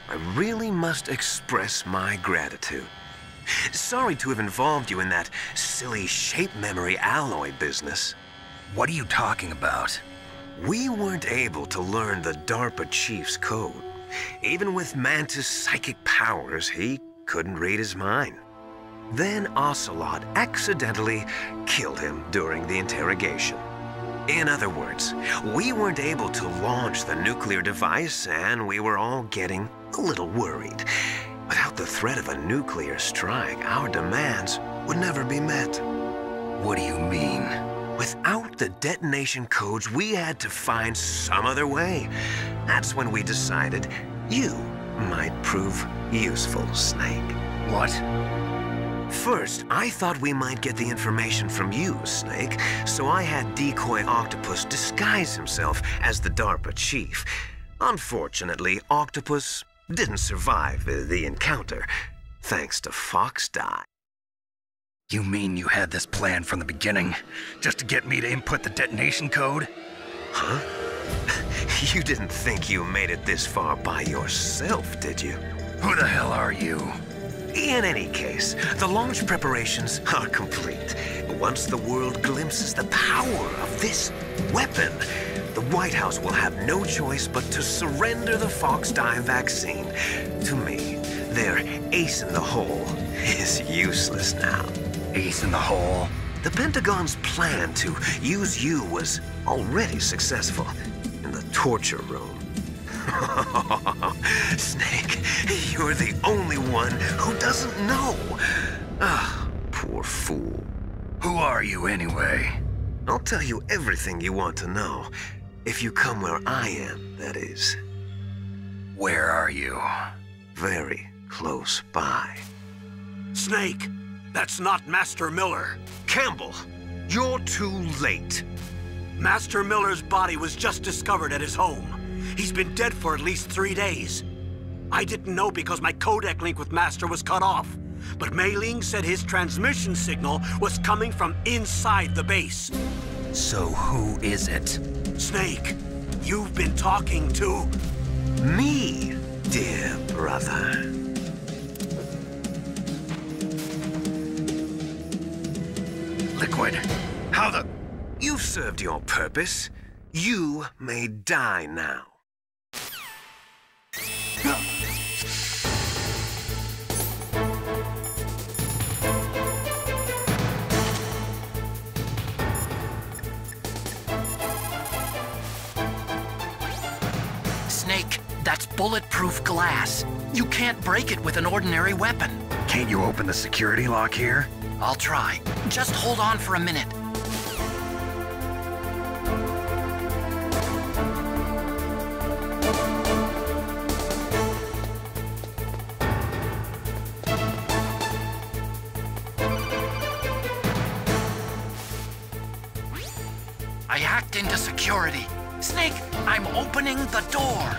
I really must express my gratitude. Sorry to have involved you in that silly shape memory alloy business. What are you talking about? We weren't able to learn the DARPA chief's code. Even with Mantis' psychic powers, he couldn't read his mind. Then Ocelot accidentally killed him during the interrogation. In other words, we weren't able to launch the nuclear device, and we were all getting a little worried. Without the threat of a nuclear strike, our demands would never be met. What do you mean? Without the detonation codes, we had to find some other way. That's when we decided you might prove useful, Snake. What? First, I thought we might get the information from you, Snake, so I had Decoy Octopus disguise himself as the DARPA chief. Unfortunately, Octopus didn't survive the encounter, thanks to Fox Die. You mean you had this plan from the beginning, just to get me to input the detonation code? Huh? You didn't think you made it this far by yourself, did you? Who the hell are you? In any case, the launch preparations are complete. Once the world glimpses the power of this weapon, the White House will have no choice but to surrender the Fox Die vaccine to me. Their ace in the hole is useless now. Ace in the hole? The Pentagon's plan to use you was already successful in the torture room. Snake, you're the only one who doesn't know. Ah, poor fool. Who are you anyway? I'll tell you everything you want to know. If you come where I am, that is. Where are you? Very close by. Snake, that's not Master Miller. Campbell, you're too late. Master Miller's body was just discovered at his home. He's been dead for at least 3 days. I didn't know because my codec link with Master was cut off. But Mei Ling said his transmission signal was coming from inside the base. So who is it? Snake, you've been talking to... me, dear brother. Liquid, how the... You've served your purpose. You may die now. Snake, that's bulletproof glass. You can't break it with an ordinary weapon. Can't you open the security lock here? I'll try. Just hold on for a minute. I hacked into security. Snake, I'm opening the door.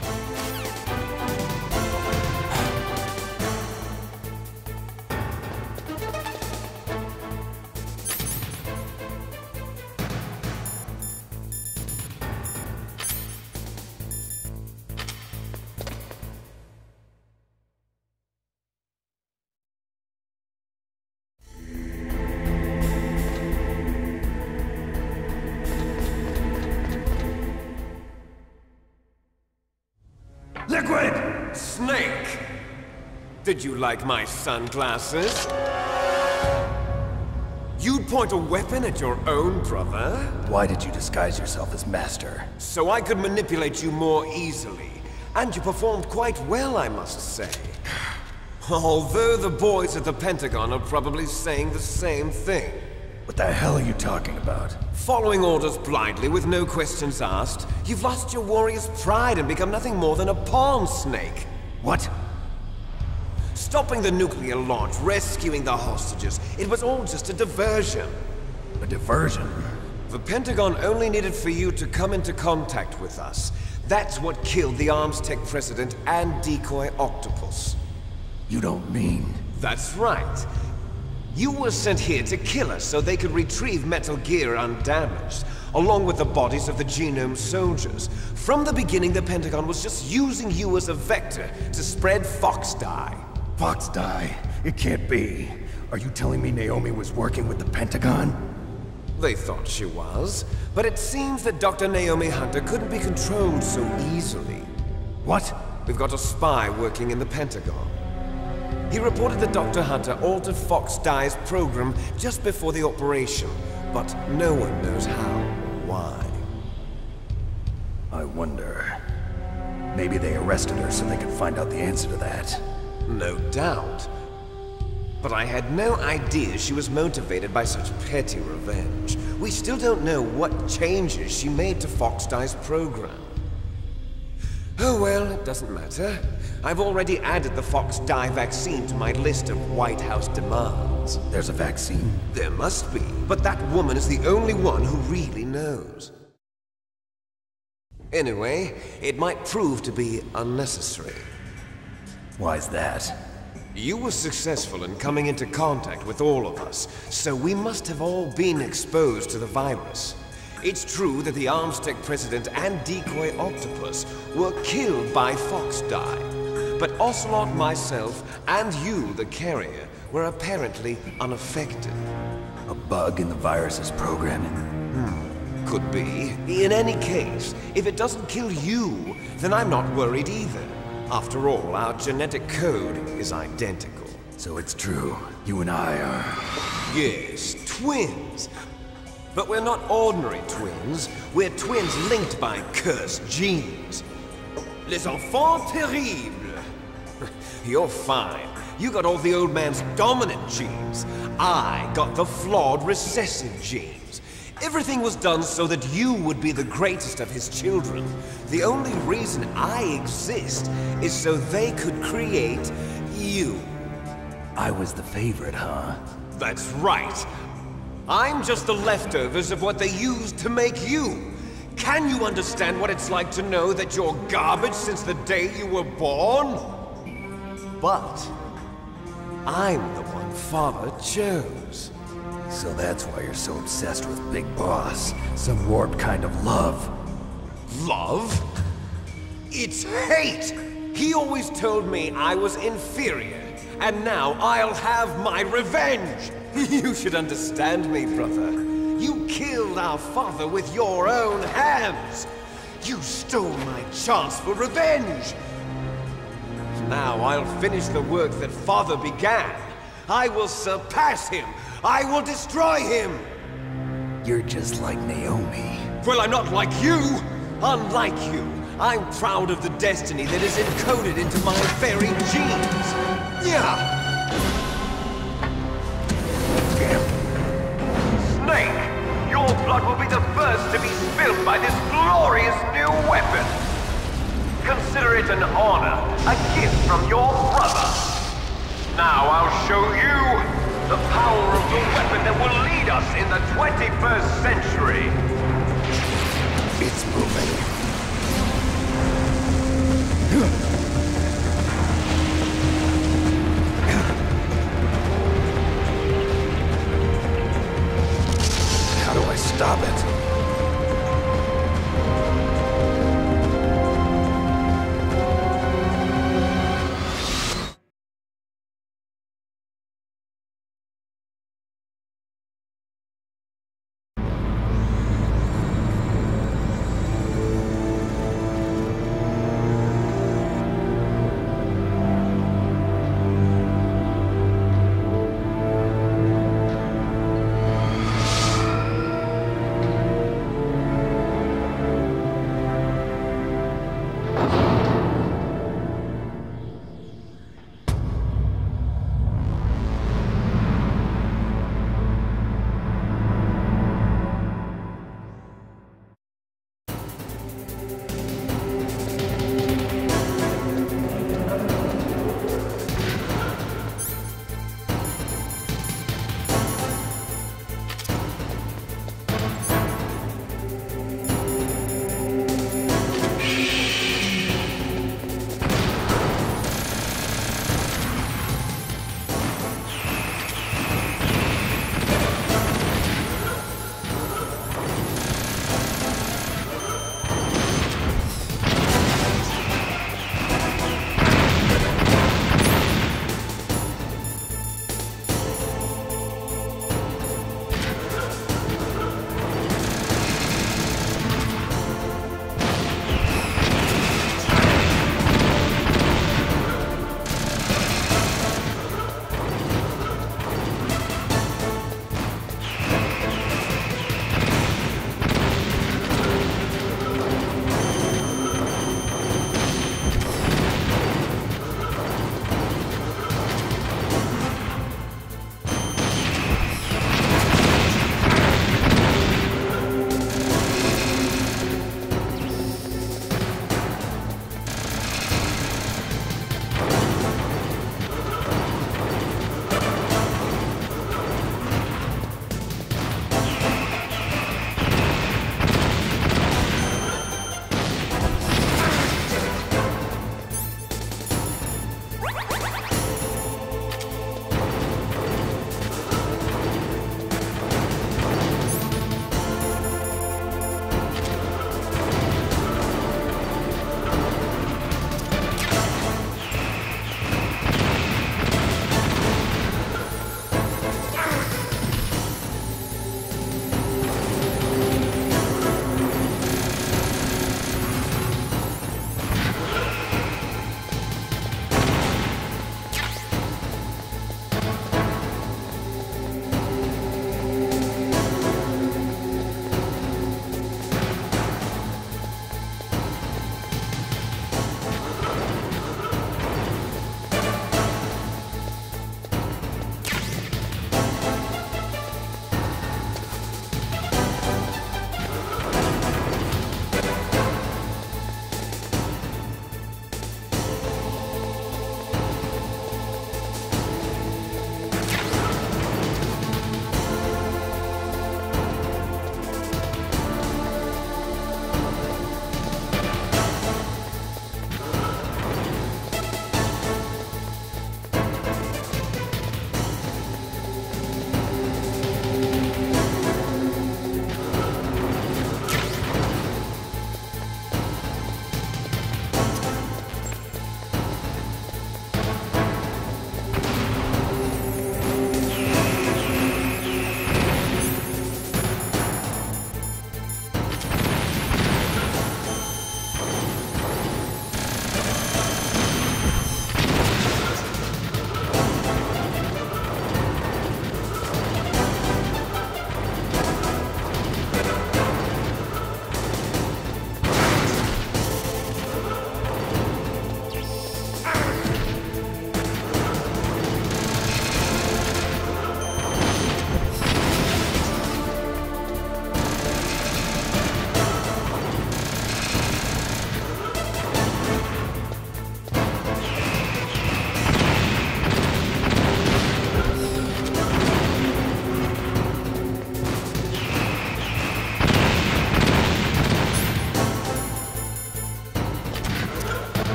Liquid! Snake! Did you like my sunglasses? You'd point a weapon at your own brother? Why did you disguise yourself as Master? So I could manipulate you more easily. And you performed quite well, I must say. Although the boys at the Pentagon are probably saying the same thing. What the hell are you talking about? Following orders blindly with no questions asked, you've lost your warrior's pride and become nothing more than a pawn snake. What? Stopping the nuclear launch, rescuing the hostages, it was all just a diversion. A diversion? The Pentagon only needed for you to come into contact with us. That's what killed the Arms Tech president and decoy octopus. You don't mean... That's right. You were sent here to kill us so they could retrieve Metal Gear undamaged, along with the bodies of the Genome soldiers. From the beginning, the Pentagon was just using you as a vector to spread Fox dye. Fox dye? It can't be. Are you telling me Naomi was working with the Pentagon? They thought she was, but it seems that Dr. Naomi Hunter couldn't be controlled so easily. What? We've got a spy working in the Pentagon. He reported that Dr. Hunter altered Fox Dye's program just before the operation, but no one knows how or why. I wonder... Maybe they arrested her so they could find out the answer to that. No doubt. But I had no idea she was motivated by such petty revenge. We still don't know what changes she made to Fox Dye's program. Oh well, it doesn't matter. I've already added the Fox Dye vaccine to my list of White House demands. There's a vaccine? There must be, but that woman is the only one who really knows. Anyway, it might prove to be unnecessary. Why's that? You were successful in coming into contact with all of us, so we must have all been exposed to the virus. It's true that the Arms Tech president and decoy octopus were killed by Fox Dye, but Ocelot, myself, and you, the carrier, were apparently unaffected. A bug in the virus's programming? Could be. In any case, if it doesn't kill you, then I'm not worried either. After all, our genetic code is identical. So it's true, you and I are... Yes, twins. But we're not ordinary twins. We're twins linked by cursed genes. Les enfants terribles. You're fine. You got all the old man's dominant genes. I got the flawed recessive genes. Everything was done so that you would be the greatest of his children. The only reason I exist is so they could create you. I was the favorite, huh? That's right. I'm just the leftovers of what they used to make you. Can you understand what it's like to know that you're garbage since the day you were born? But I'm the one Father chose. So that's why you're so obsessed with Big Boss. Some warped kind of love. Love? It's hate! He always told me I was inferior, and now I'll have my revenge! You should understand me, brother. You killed our father with your own hands! You stole my chance for revenge! Now I'll finish the work that Father began. I will surpass him! I will destroy him! You're just like Naomi. Well, I'm not like you! Unlike you, I'm proud of the destiny that is encoded into my very genes! Yeah! Snake! Your blood will be the first to be spilled by this glorious new weapon! Consider it an honor, a gift from your brother! Now I'll show you the power of the weapon that will lead us in the 21st century! It's moving. How do I stop it?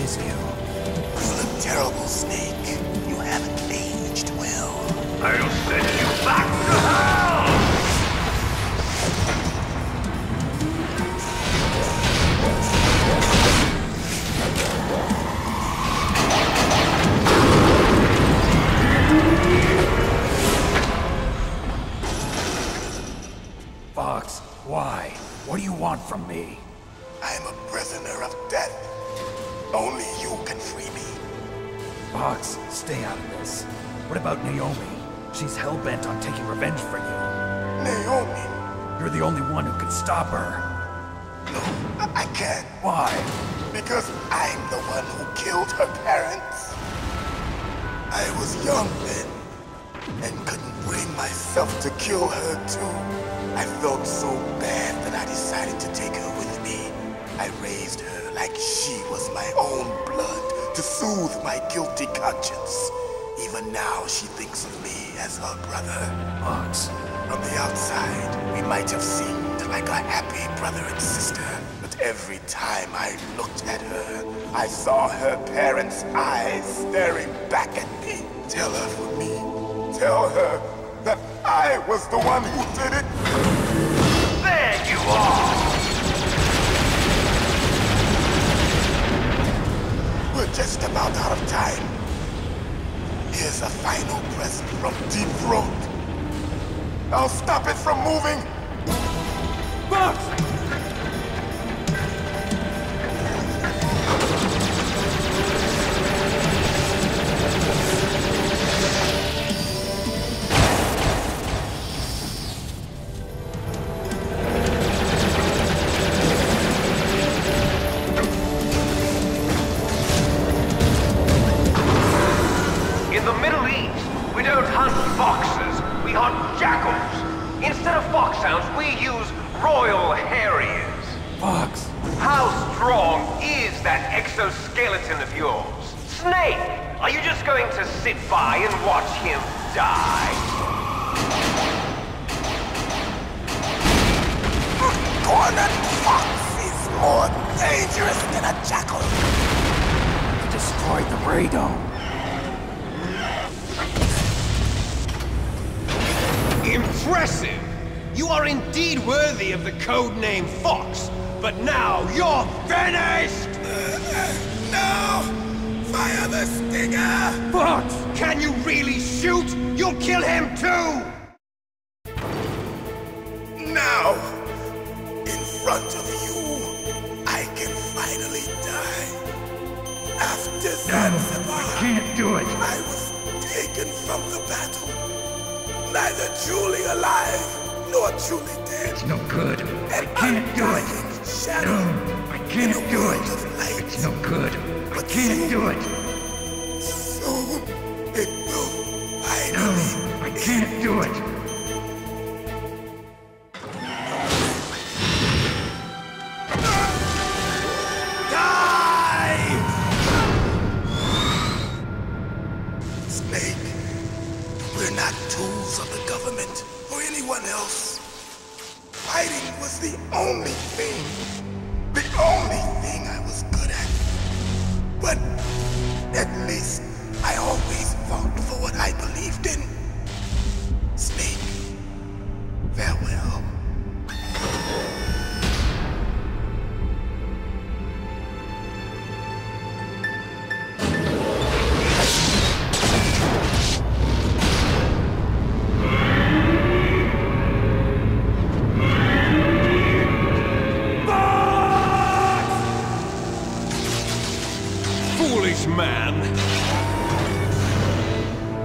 is you? You look terrible, Snake. You haven't aged well. I'll send you back to hell! Fox, why? What do you want from me? I am a prisoner of death. Only you can free me. Fox, stay out of this. What about Naomi? She's hell-bent on taking revenge for you. Naomi? You're the only one who can stop her. No, I can't. Why? Because I'm the one who killed her parents. I was young then, and couldn't bring myself to kill her too. I felt so bad that I decided to take her with me. I raised her like she was my own blood to soothe my guilty conscience. Even now, she thinks of me as her brother. Fox. From the outside, we might have seemed like a happy brother and sister. But every time I looked at her, I saw her parents' eyes staring back at me. Tell her for me. Tell her that I was the one who did it. There you are! We're just about out of time. Here's a final present from Deep Throat. I'll stop it from moving. Fox! In the Middle East, we don't hunt foxes, we hunt jackals. Instead of foxhounds, we use Royal Harriers. Fox! How strong is that exoskeleton of yours? Snake, are you just going to sit by and watch him die? Cornered fox is more dangerous than a jackal. You destroyed the radome. Impressive! You are indeed worthy of the codename Fox, but now you're finished! No! Fire the stinger! Fox! Can you really shoot? You'll kill him too! Now! In front of you, I can finally die. After Zanzibar, I can't do it. I was taken from the battle. Neither truly alive, nor truly dead. It's no good. I can't do it. Shadow No, I can't do it. It's no good. I can't do it. Soon, it will finally. No, I can't do it. Snake, we're not tools of the government or anyone else. Fighting was the only thing I was good at. But at least I always fought for what I believed in. Snake, farewell. Foolish man.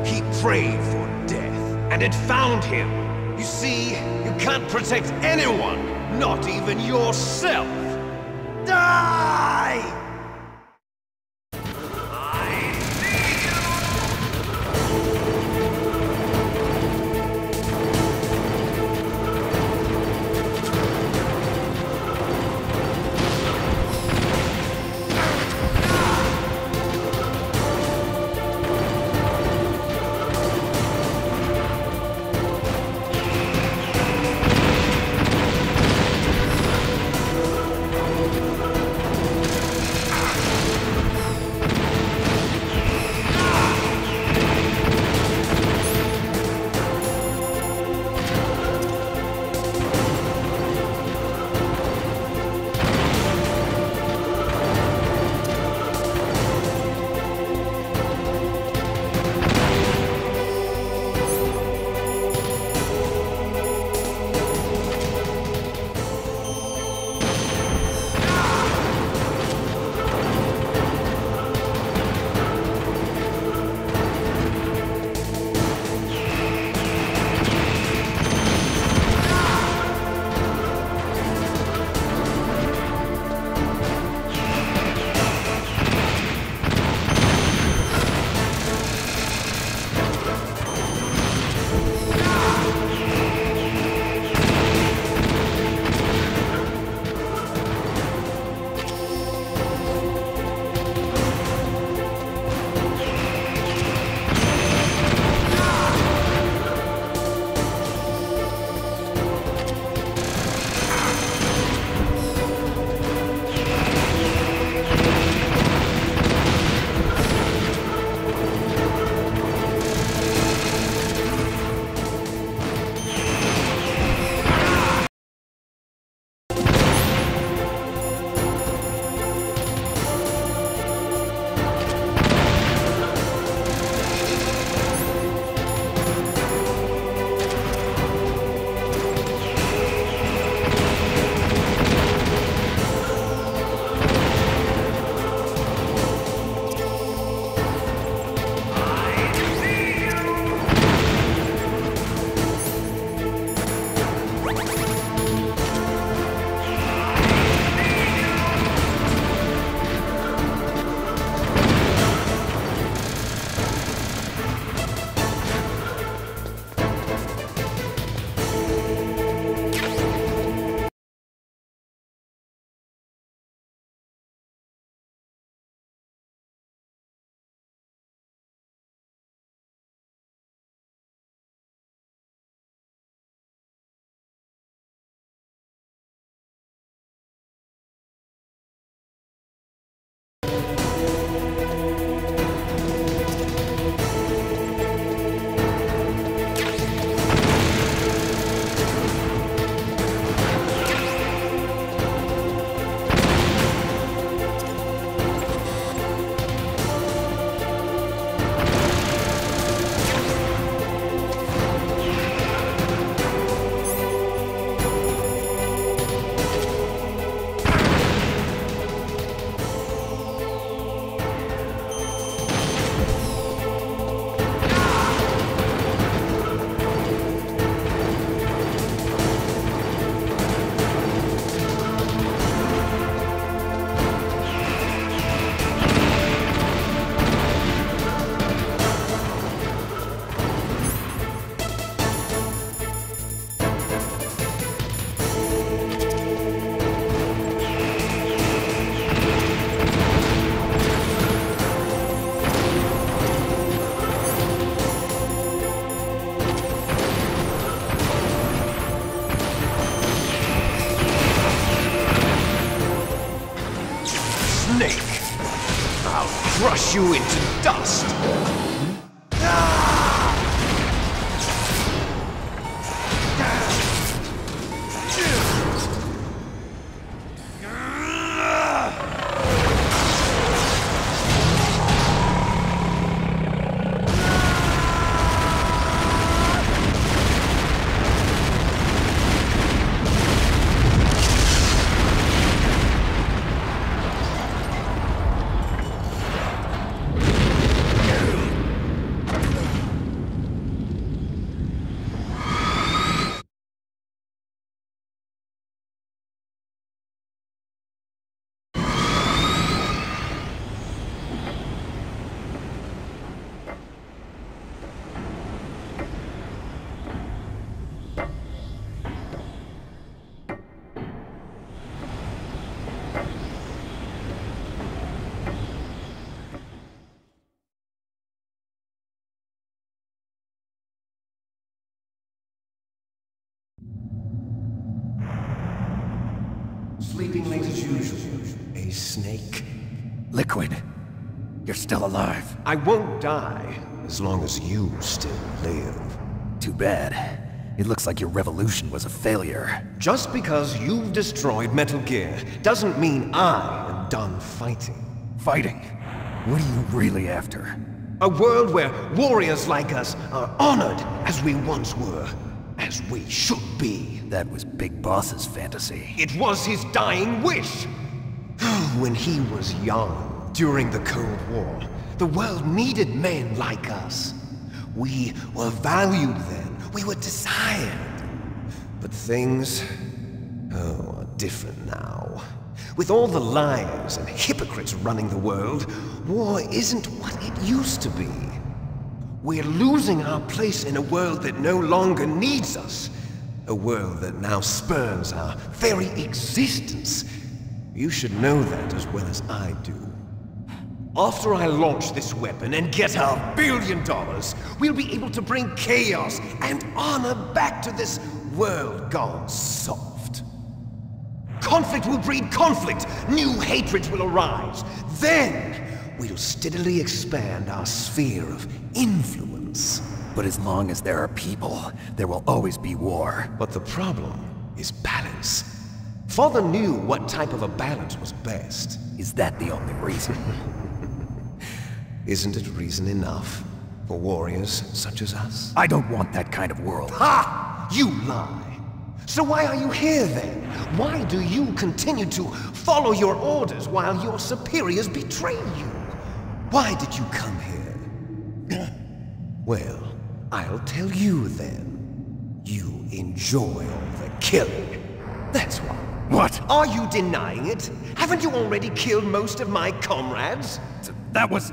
He prayed for death, and it found him. You see, you can't protect anyone, not even yourself. Die! I'll crush you into dust! Sleeping late as usual. A snake. Liquid. You're still alive. I won't die, as long as you still live. Too bad. It looks like your revolution was a failure. Just because you've destroyed Metal Gear doesn't mean I am done fighting. Fighting? What are you really after? A world where warriors like us are honored as we once were. As we should be. That was Big Boss's fantasy. It was his dying wish! When he was young, during the Cold War, the world needed men like us. We were valued then. We were desired. But things, are different now. With all the liars and hypocrites running the world, war isn't what it used to be. We're losing our place in a world that no longer needs us. A world that now spurns our very existence. You should know that as well as I do. After I launch this weapon and get our $1 billion, we'll be able to bring chaos and honor back to this world gone soft. Conflict will breed conflict. New hatreds will arise. Then, we'll steadily expand our sphere of influence. But as long as there are people, there will always be war. But the problem is balance. Father knew what type of a balance was best. Is that the only reason? Isn't it reason enough for warriors such as us? I don't want that kind of world. Ha! You lie! So why are you here then? Why do you continue to follow your orders while your superiors betray you? Why did you come here? Well, I'll tell you then. You enjoy all the killing. That's why. What? Are you denying it? Haven't you already killed most of my comrades? That was...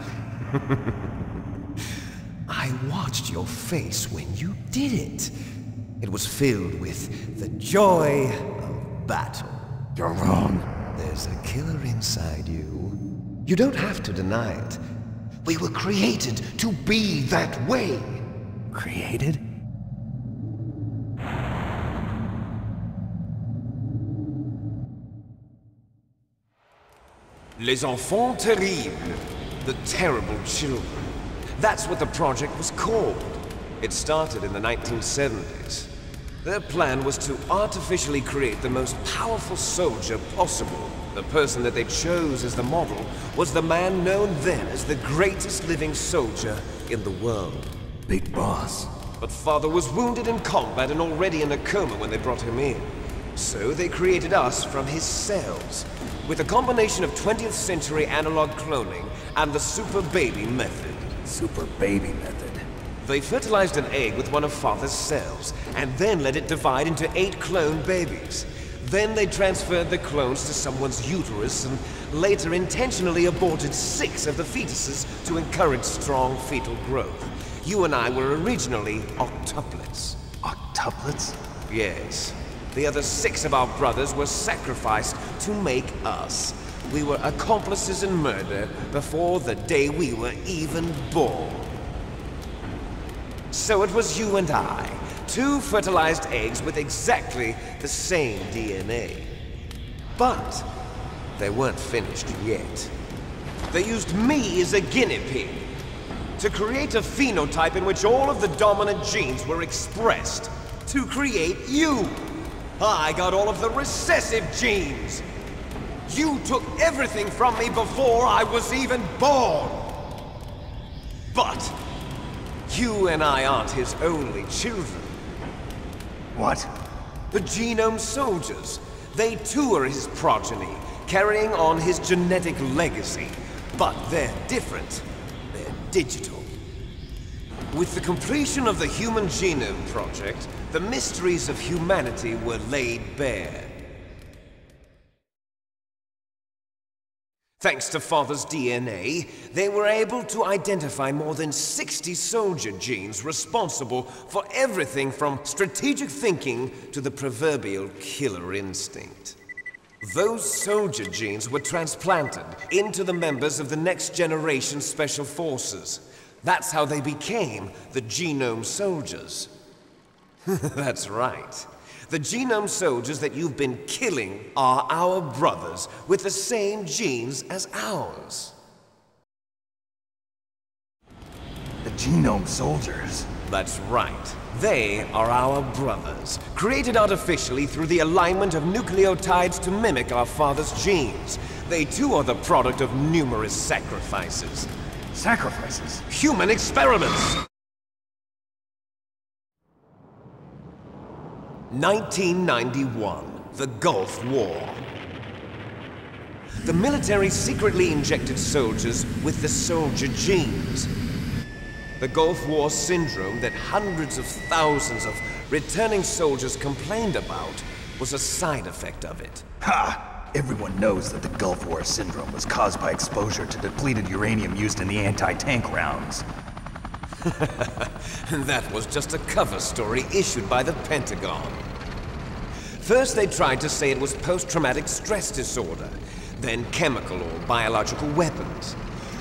I watched your face when you did it. It was filled with the joy of battle. You're wrong. There's a killer inside you. You don't have to deny it. We were created to be that way. Created? Les enfants terribles. The terrible children. That's what the project was called. It started in the 1970s. Their plan was to artificially create the most powerful soldier possible. The person that they chose as the model was the man known then as the greatest living soldier in the world. Big Boss. But Father was wounded in combat and already in a coma when they brought him in. So they created us from his cells, with a combination of 20th century analog cloning and the super baby method. Super baby method. They fertilized an egg with one of Father's cells, and then let it divide into 8 clone babies. Then they transferred the clones to someone's uterus and later intentionally aborted 6 of the fetuses to encourage strong fetal growth. You and I were originally octuplets. Octuplets? Yes. The other 6 of our brothers were sacrificed to make us. We were accomplices in murder before the day we were even born. So it was you and I, 2 fertilized eggs with exactly the same DNA. But they weren't finished yet. They used me as a guinea pig to create a phenotype in which all of the dominant genes were expressed. To create you! I got all of the recessive genes! You took everything from me before I was even born! But you and I aren't his only children. What? The Genome Soldiers. They too are his progeny, carrying on his genetic legacy. But they're different. They're digital. With the completion of the Human Genome Project, the mysteries of humanity were laid bare. Thanks to Father's DNA, they were able to identify more than 60 soldier genes responsible for everything from strategic thinking to the proverbial killer instinct. Those soldier genes were transplanted into the members of the next generation Special Forces. That's how they became the Genome Soldiers. That's right. The Genome Soldiers that you've been killing are our brothers with the same genes as ours. The Genome Soldiers? That's right. They are our brothers, created artificially through the alignment of nucleotides to mimic our father's genes. They too are the product of numerous sacrifices. Sacrifices? Human experiments! 1991, the Gulf War. The military secretly injected soldiers with the soldier genes. The Gulf War syndrome that hundreds of thousands of returning soldiers complained about was a side effect of it. Ha! Everyone knows that the Gulf War syndrome was caused by exposure to depleted uranium used in the anti-tank rounds. That was just a cover story issued by the Pentagon. First they tried to say it was post-traumatic stress disorder, then chemical or biological weapons.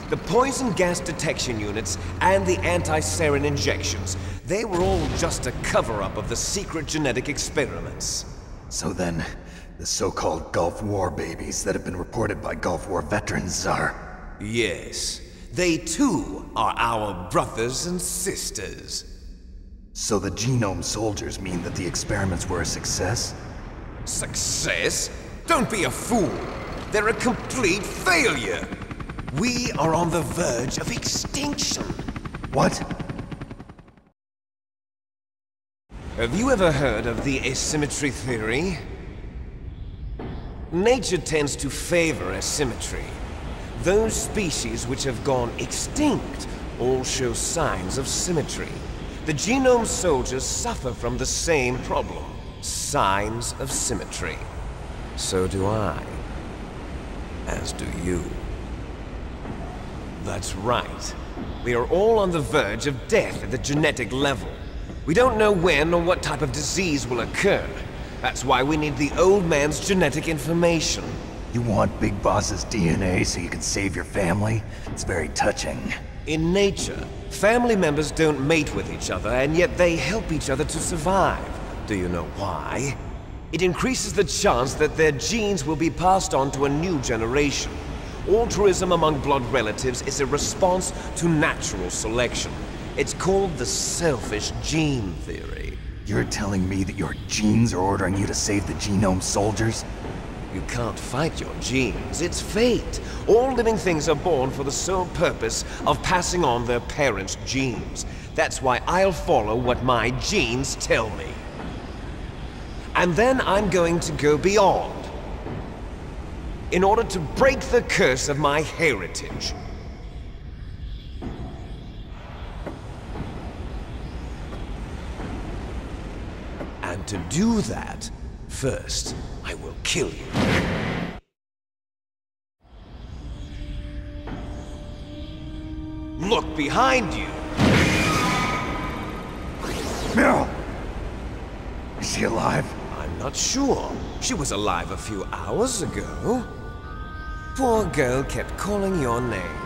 The poison gas detection units and the anti-sarin injections, they were all just a cover-up of the secret genetic experiments. So then, the so-called Gulf War babies that have been reported by Gulf War veterans are... Yes. They too are our brothers and sisters. So the Genome Soldiers mean that the experiments were a success? Success? Don't be a fool! They're a complete failure! We are on the verge of extinction! What? Have you ever heard of the asymmetry theory? Nature tends to favor asymmetry. Those species which have gone extinct all show signs of symmetry. The Genome Soldiers suffer from the same problem. Signs of symmetry. So do I. As do you. That's right. We are all on the verge of death at the genetic level. We don't know when or what type of disease will occur. That's why we need the old man's genetic information. You want Big Boss's DNA so you can save your family? It's very touching. In nature, family members don't mate with each other, and yet they help each other to survive. Do you know why? It increases the chance that their genes will be passed on to a new generation. Altruism among blood relatives is a response to natural selection. It's called the selfish gene theory. You're telling me that your genes are ordering you to save the Genome Soldiers? You can't fight your genes. It's fate. All living things are born for the sole purpose of passing on their parents' genes. That's why I'll follow what my genes tell me. And then I'm going to go beyond. In order to break the curse of my heritage. And to do that, first, I will kill you. Look behind you! Meryl! Is she alive? I'm not sure. She was alive a few hours ago. Poor girl kept calling your name.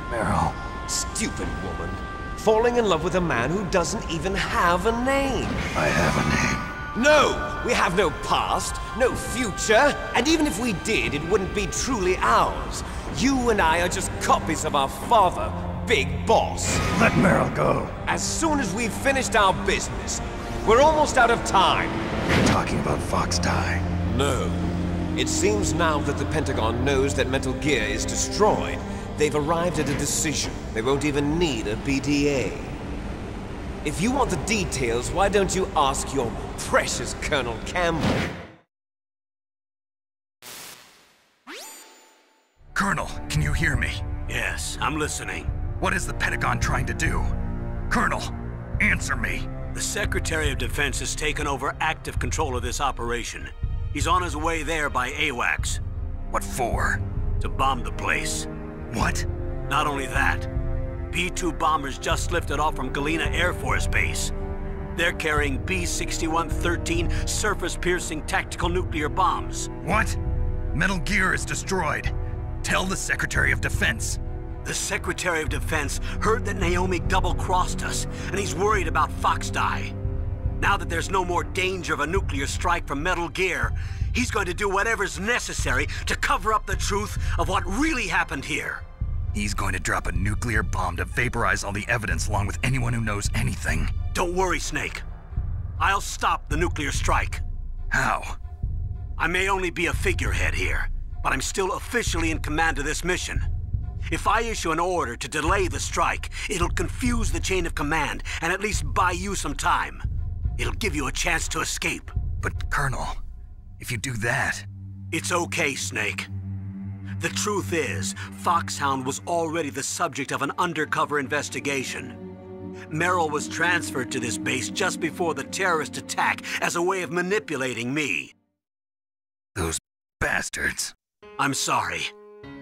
Meryl. Stupid woman. Falling in love with a man who doesn't even have a name. I have a name. No! We have no past, no future, and even if we did, it wouldn't be truly ours. You and I are just copies of our father, Big Boss. Let Meryl go. As soon as we've finished our business, we're almost out of time. You're talking about Fox Die. No. It seems now that the Pentagon knows that Metal Gear is destroyed. They've arrived at a decision. They won't even need a BDA. If you want the details, why don't you ask your precious Colonel Campbell? Colonel, can you hear me? Yes, I'm listening. What is the Pentagon trying to do? Colonel, answer me. The Secretary of Defense has taken over active control of this operation. He's on his way there by AWACS. What for? To bomb the place. What? Not only that, B-2 bombers just lifted off from Galena Air Force Base. They're carrying B-6113 surface-piercing tactical nuclear bombs. What? Metal Gear is destroyed. Tell the Secretary of Defense. The Secretary of Defense heard that Naomi double-crossed us, and he's worried about Fox Die. Now that there's no more danger of a nuclear strike from Metal Gear, he's going to do whatever's necessary to cover up the truth of what really happened here. He's going to drop a nuclear bomb to vaporize all the evidence along with anyone who knows anything. Don't worry, Snake. I'll stop the nuclear strike. How? I may only be a figurehead here, but I'm still officially in command of this mission. If I issue an order to delay the strike, it'll confuse the chain of command and at least buy you some time. It'll give you a chance to escape. But, Colonel, if you do that... It's okay, Snake. The truth is, Foxhound was already the subject of an undercover investigation. Meryl was transferred to this base just before the terrorist attack as a way of manipulating me. Those bastards. I'm sorry.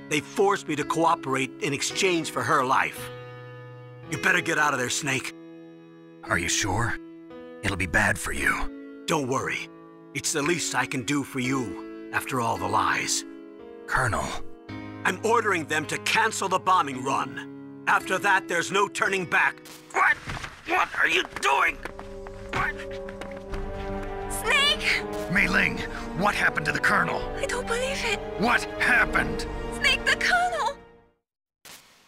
They forced me to cooperate in exchange for her life. You better get out of there, Snake. Are you sure? It'll be bad for you. Don't worry. It's the least I can do for you, after all the lies. Colonel. I'm ordering them to cancel the bombing run. After that, there's no turning back. What? What are you doing? What? Snake! Mei Ling, what happened to the Colonel? I don't believe it. What happened? Snake, the Colonel!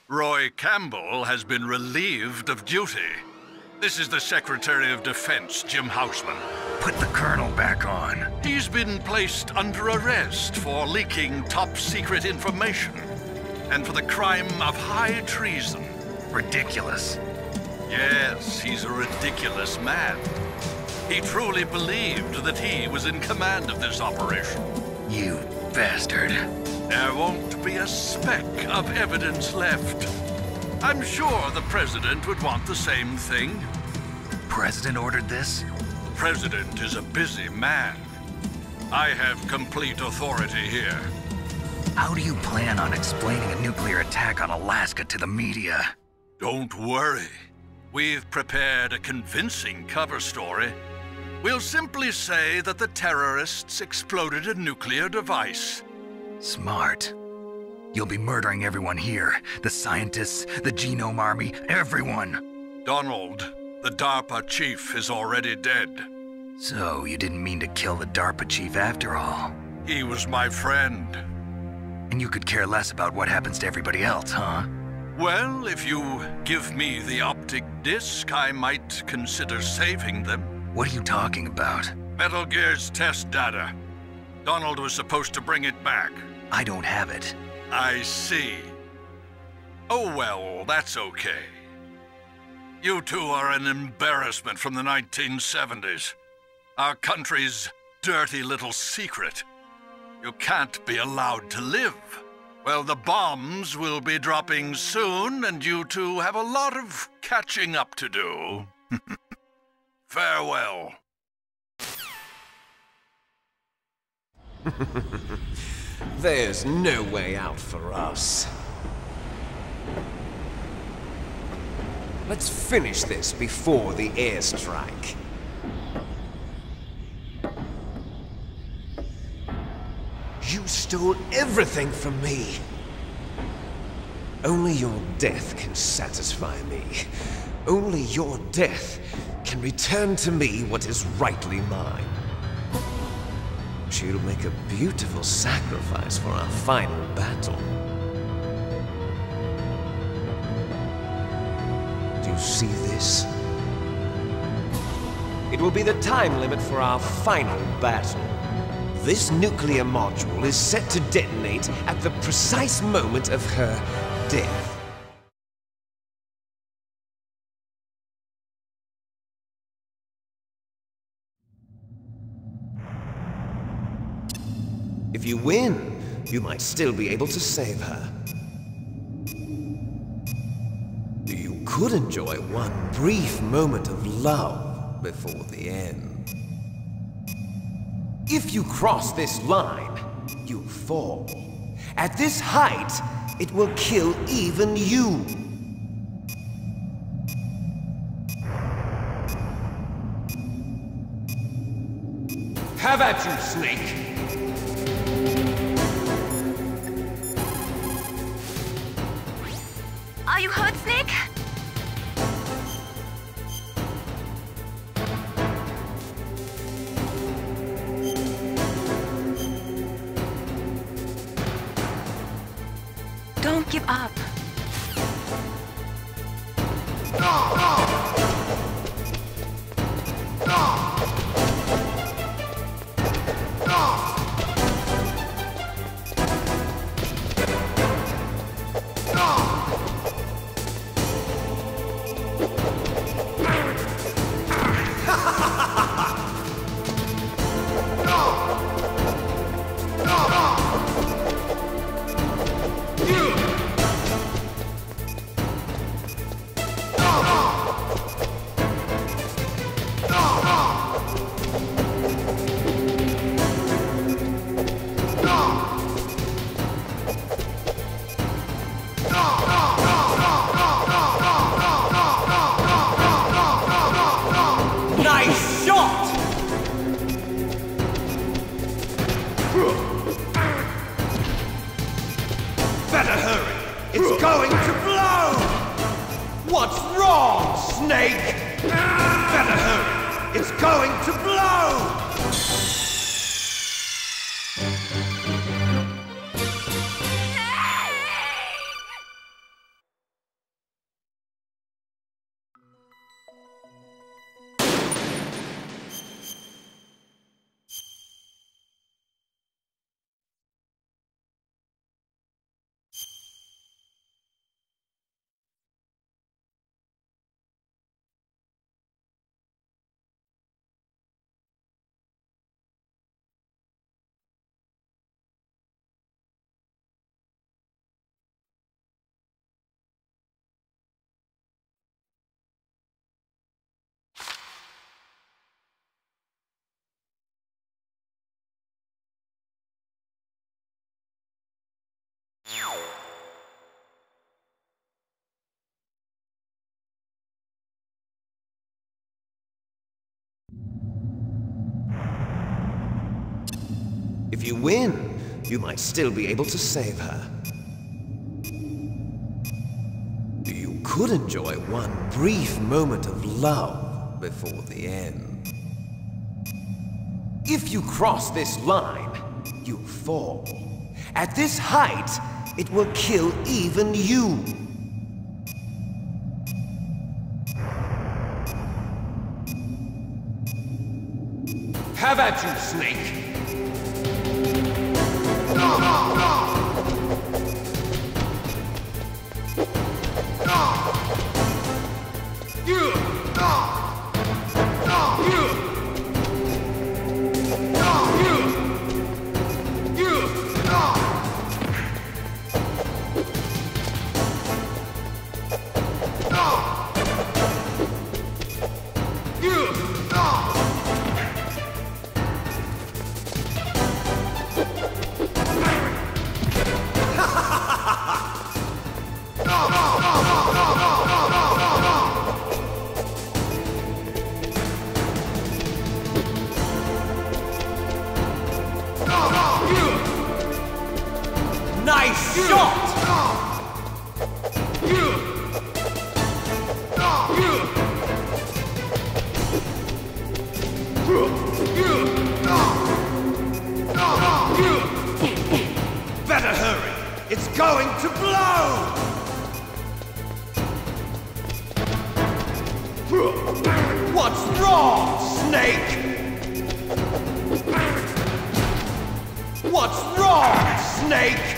Roy Campbell has been relieved of duty. This is the Secretary of Defense, Jim Houseman. Put the Colonel back on. He's been placed under arrest for leaking top-secret information and for the crime of high treason. Ridiculous. Yes, he's a ridiculous man. He truly believed that he was in command of this operation. You bastard. There won't be a speck of evidence left. I'm sure the President would want the same thing. President ordered this? The President is a busy man. I have complete authority here. How do you plan on explaining a nuclear attack on Alaska to the media? Don't worry. We've prepared a convincing cover story. We'll simply say that the terrorists exploded a nuclear device. Smart. You'll be murdering everyone here. The scientists, the Genome Army, everyone. Donald, the DARPA chief, is already dead. So, you didn't mean to kill the DARPA chief after all? He was my friend. And you could care less about what happens to everybody else, huh? Well, if you give me the optic disc, I might consider saving them. What are you talking about? Metal Gear's test data. Donald was supposed to bring it back. I don't have it. I see. Oh well, that's okay. You two are an embarrassment from the 1970s. Our country's dirty little secret. You can't be allowed to live. Well, the bombs will be dropping soon, and you two have a lot of catching up to do. Farewell. There's no way out for us. Let's finish this before the airstrike. You stole everything from me. Only your death can satisfy me. Only your death can return to me what is rightly mine. She'll make a beautiful sacrifice for our final battle. see this? It will be the time limit for our final battle. This nuclear module is set to detonate at the precise moment of her death. If you win, you might still be able to save her. You could enjoy one brief moment of love before the end. If you cross this line, you fall. At this height, it will kill even you. Have at you, Snake! Are you hurt, Snake? Don't give up. Nice shot! Better hurry! It's going to blow! What's wrong, Snake? Better hurry! It's going to blow! If you win, you might still be able to save her. You could enjoy one brief moment of love before the end. If you cross this line, you fall. At this height, it will kill even you. Have at you, Snake! Nice shot! Better hurry! It's going to blow! What's wrong, Snake? What's wrong, Snake?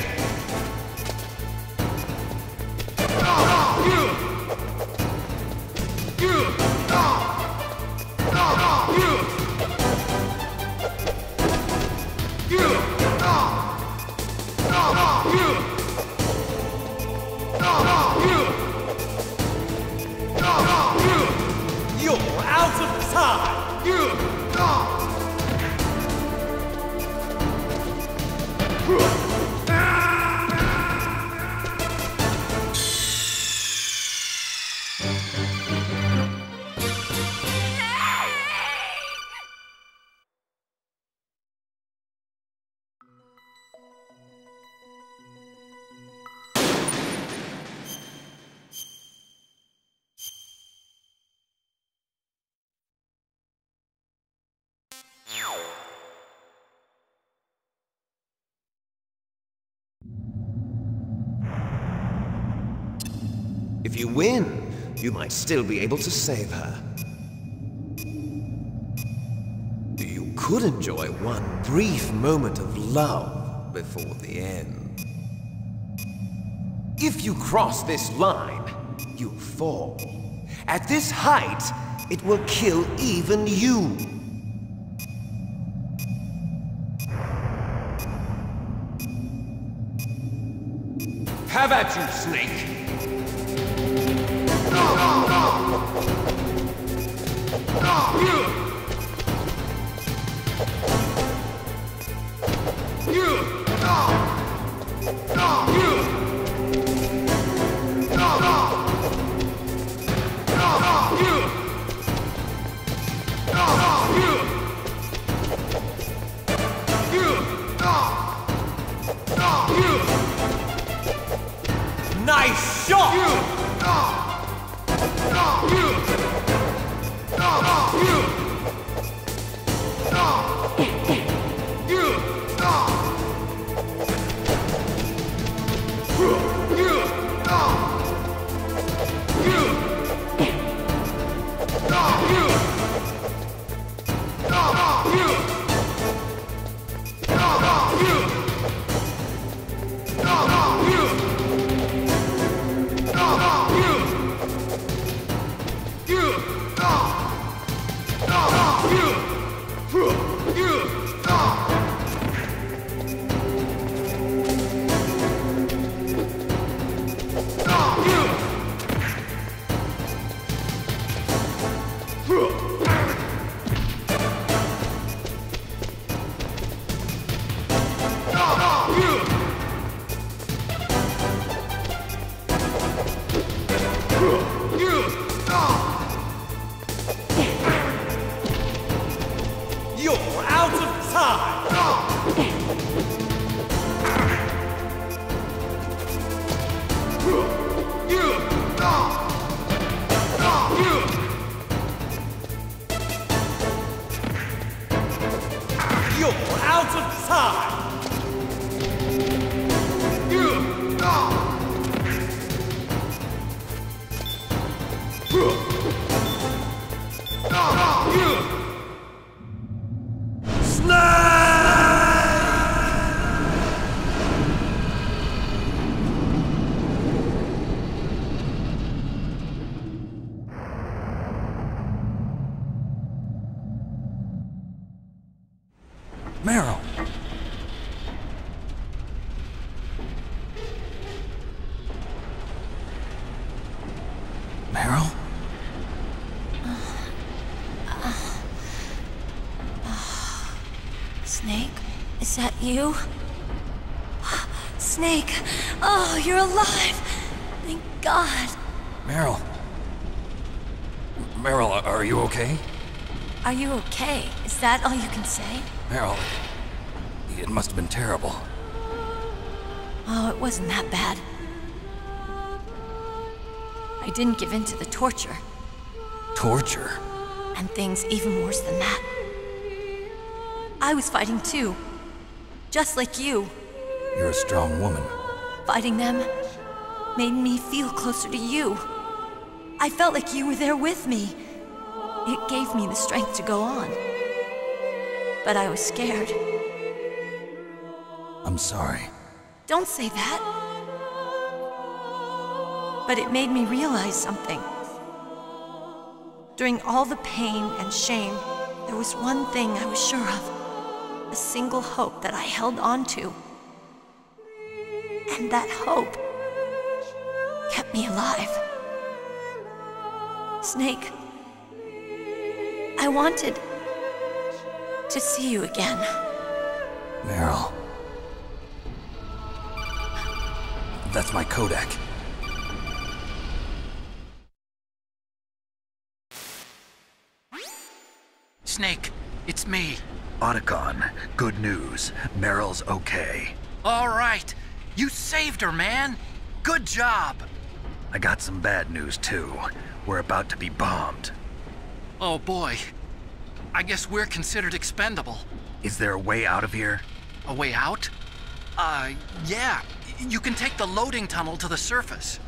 You're out of time! If you win, you might still be able to save her. You could enjoy one brief moment of love before the end. If you cross this line, you fall. At this height, it will kill even you. Have at you, Snake! Nice shot! You're out of time! You're out of time! Meryl! Meryl? Snake? Is that you? Snake! Oh, you're alive! Thank God! Meryl? Meryl, are you okay? Are you okay? Is that all you can say? Meryl, it must have been terrible. Oh, it wasn't that bad. I didn't give in to the torture. Torture? And things even worse than that. I was fighting too. Just like you. You're a strong woman. Fighting them made me feel closer to you. I felt like you were there with me, It gave me the strength to go on. But I was scared. I'm sorry. Don't say that. But it made me realize something. During all the pain and shame, there was one thing I was sure of. A single hope that I held on to. And that hope kept me alive. Snake, I wanted to see you again. Meryl. That's my codec. Snake, it's me. Otacon, good news. Meryl's okay. All right. You saved her, man. Good job. I got some bad news, too. We're about to be bombed. Oh, boy. I guess we're considered expendable. Is there a way out of here? A way out? Yeah. You can take the loading tunnel to the surface.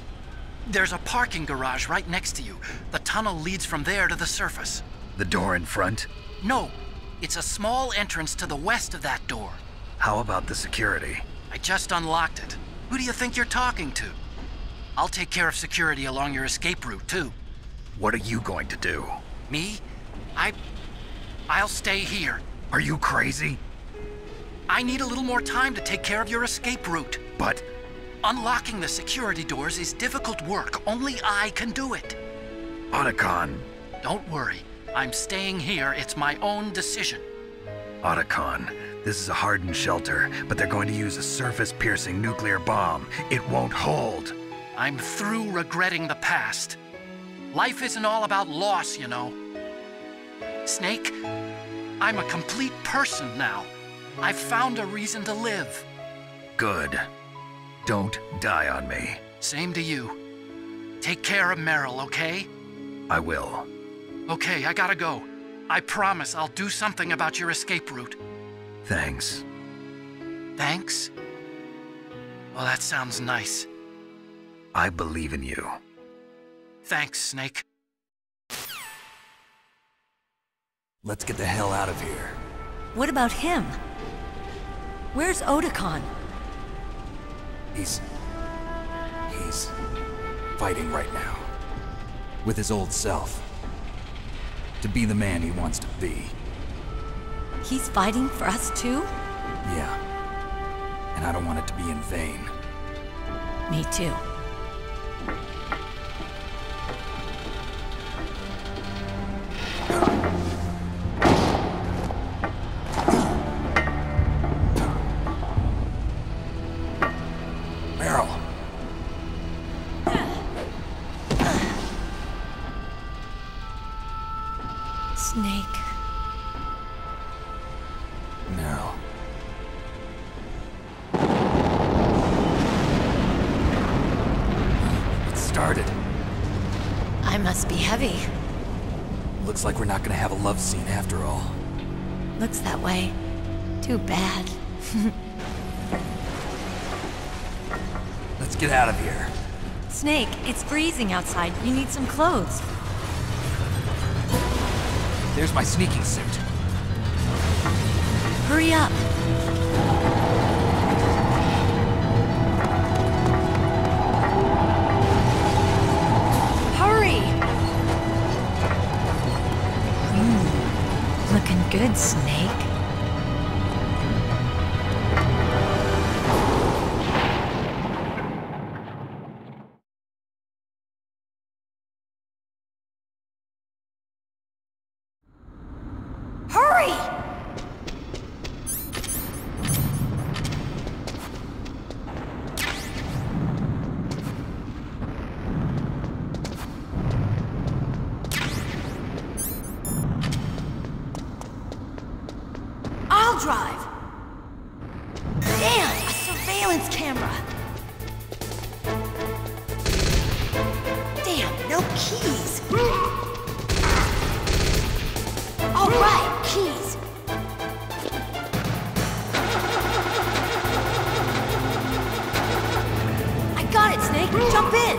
There's a parking garage right next to you. The tunnel leads from there to the surface. The door in front? No. It's a small entrance to the west of that door. How about the security? I just unlocked it. Who do you think you're talking to? I'll take care of security along your escape route, too. What are you going to do? Me? I'll stay here. Are you crazy? I need a little more time to take care of your escape route. But... unlocking the security doors is difficult work. Only I can do it. Otacon. Don't worry. I'm staying here. It's my own decision. Otacon, this is a hardened shelter, but they're going to use a surface-piercing nuclear bomb. It won't hold. I'm through regretting the past. Life isn't all about loss, you know. Snake, I'm a complete person now. I've found a reason to live. Good. Don't die on me. Same to you. Take care of Meryl, okay? I will. Okay, I gotta go. I promise I'll do something about your escape route. Thanks. Thanks? Well, that sounds nice. I believe in you. Thanks, Snake. Let's get the hell out of here. What about him? Where's Otacon? He's fighting right now. With his old self. To be the man he wants to be. He's fighting for us too? Yeah. And I don't want it to be in vain. Me too. Meryl. Snake. Meryl. It started. I must be heavy. Looks like we're not gonna have a love scene after all. Looks that way. Too bad. Let's get out of here. Snake, it's freezing outside. You need some clothes. There's my sneaking suit. Hurry up. Hurry! Looking good, Snake. Hurry! I'll drive. Damn, a surveillance camera. Damn, no keys. All right, keys. I got it, Snake. Jump in.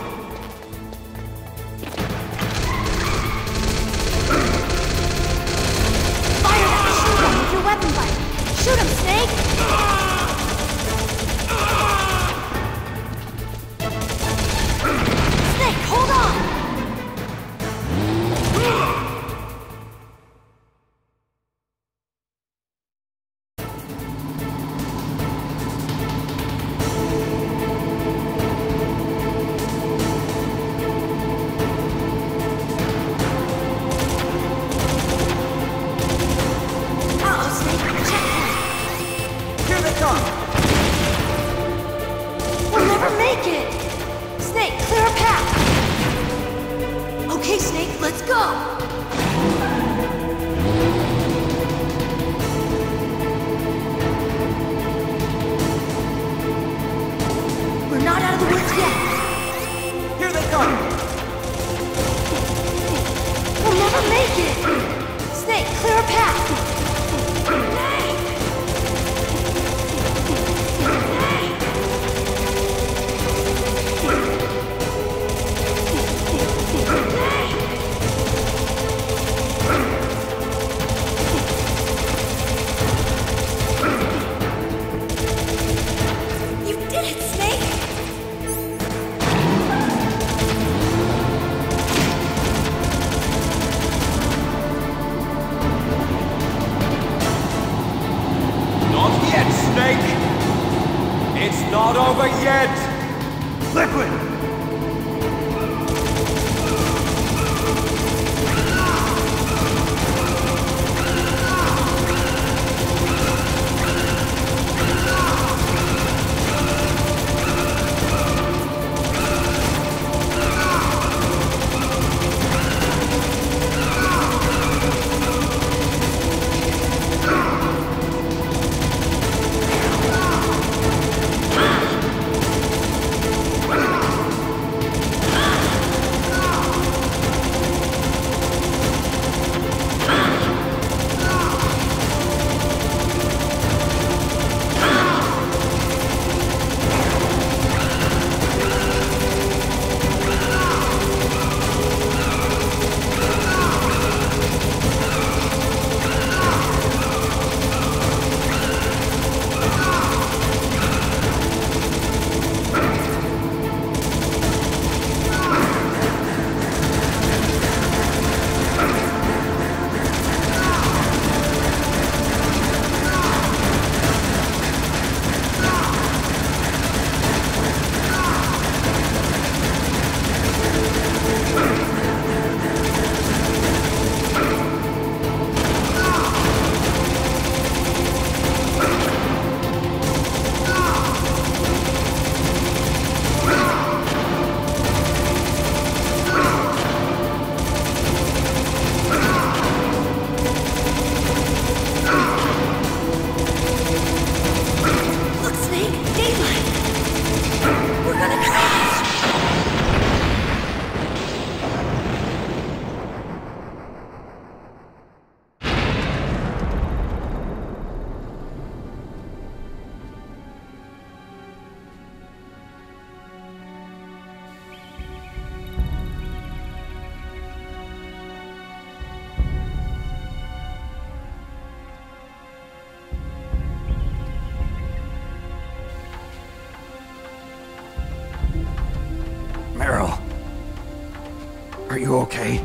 Are you okay?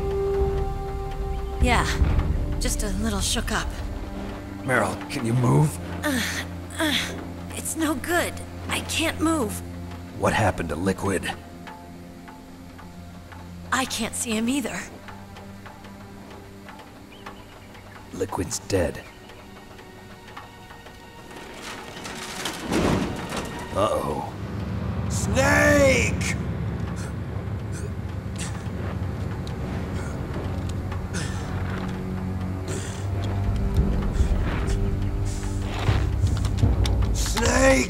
Yeah, just a little shook up. Meryl, can you move? It's no good. I can't move. What happened to Liquid? I can't see him either. Liquid's dead. Uh-oh. Snake! Snake!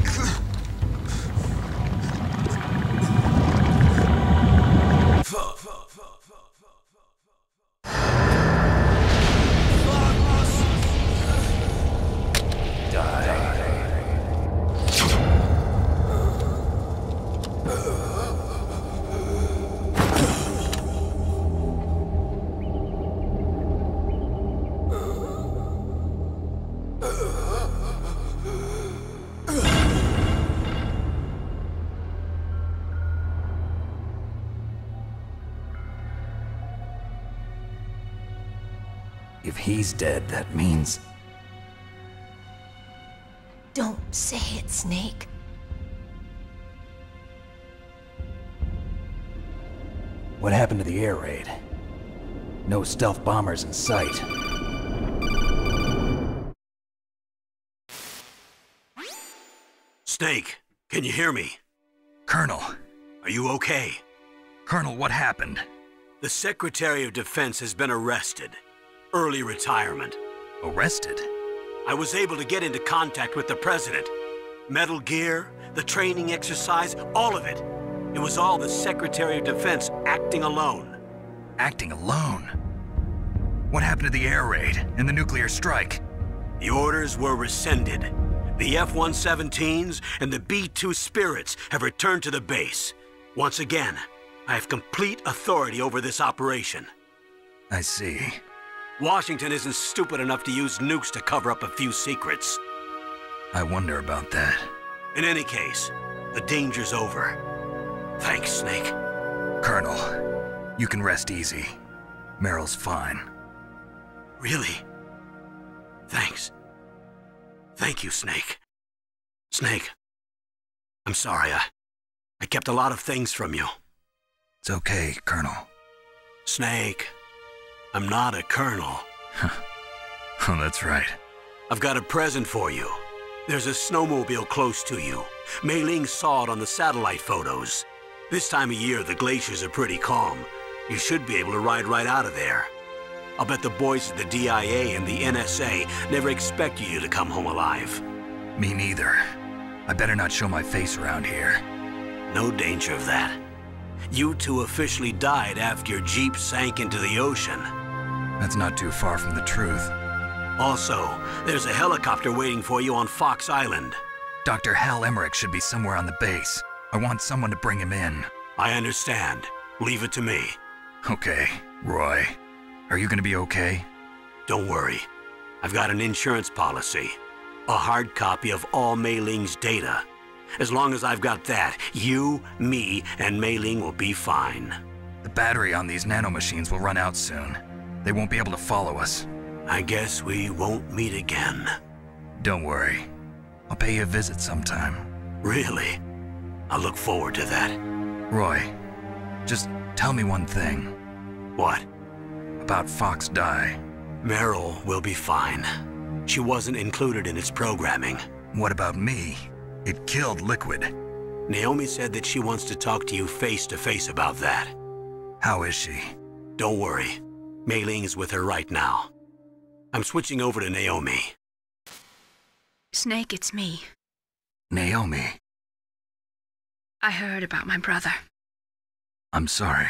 If he's dead, that means... Don't say it, Snake. What happened to the air raid? No stealth bombers in sight. Snake, can you hear me? Colonel. Are you okay? Colonel, what happened? The Secretary of Defense has been arrested. Early retirement. Arrested? I was able to get into contact with the President. Metal Gear, the training exercise, all of it. It was all the Secretary of Defense acting alone. Acting alone? What happened to the air raid and the nuclear strike? The orders were rescinded. The F-117s and the B-2 Spirits have returned to the base. Once again, I have complete authority over this operation. I see. Washington isn't stupid enough to use nukes to cover up a few secrets. I wonder about that. In any case, the danger's over. Thanks, Snake. Colonel, you can rest easy. Meryl's fine. Really? Thanks. Thank you, Snake. Snake, I'm sorry. I kept a lot of things from you. It's okay, Colonel. Snake, I'm not a colonel. Oh, that's right. I've got a present for you. There's a snowmobile close to you. Mei Ling saw it on the satellite photos. This time of year, the glaciers are pretty calm. You should be able to ride right out of there. I'll bet the boys at the DIA and the NSA never expected you to come home alive. Me neither. I better not show my face around here. No danger of that. You two officially died after your Jeep sank into the ocean. That's not too far from the truth. Also, there's a helicopter waiting for you on Fox Island. Dr. Hal Emmerich should be somewhere on the base. I want someone to bring him in. I understand. Leave it to me. Okay, Roy. Are you gonna be okay? Don't worry. I've got an insurance policy. A hard copy of all Mei Ling's data. As long as I've got that, you, me, and Mei Ling will be fine. The battery on these nanomachines will run out soon. They won't be able to follow us. I guess we won't meet again. Don't worry. I'll pay you a visit sometime. Really? I look forward to that. Roy, just tell me one thing. What? About Fox Die. Meryl will be fine. She wasn't included in its programming. What about me? It killed Liquid. Naomi said that she wants to talk to you face to face about that. How is she? Don't worry. Mei Ling is with her right now. I'm switching over to Naomi. Snake, it's me. Naomi. I heard about my brother. I'm sorry.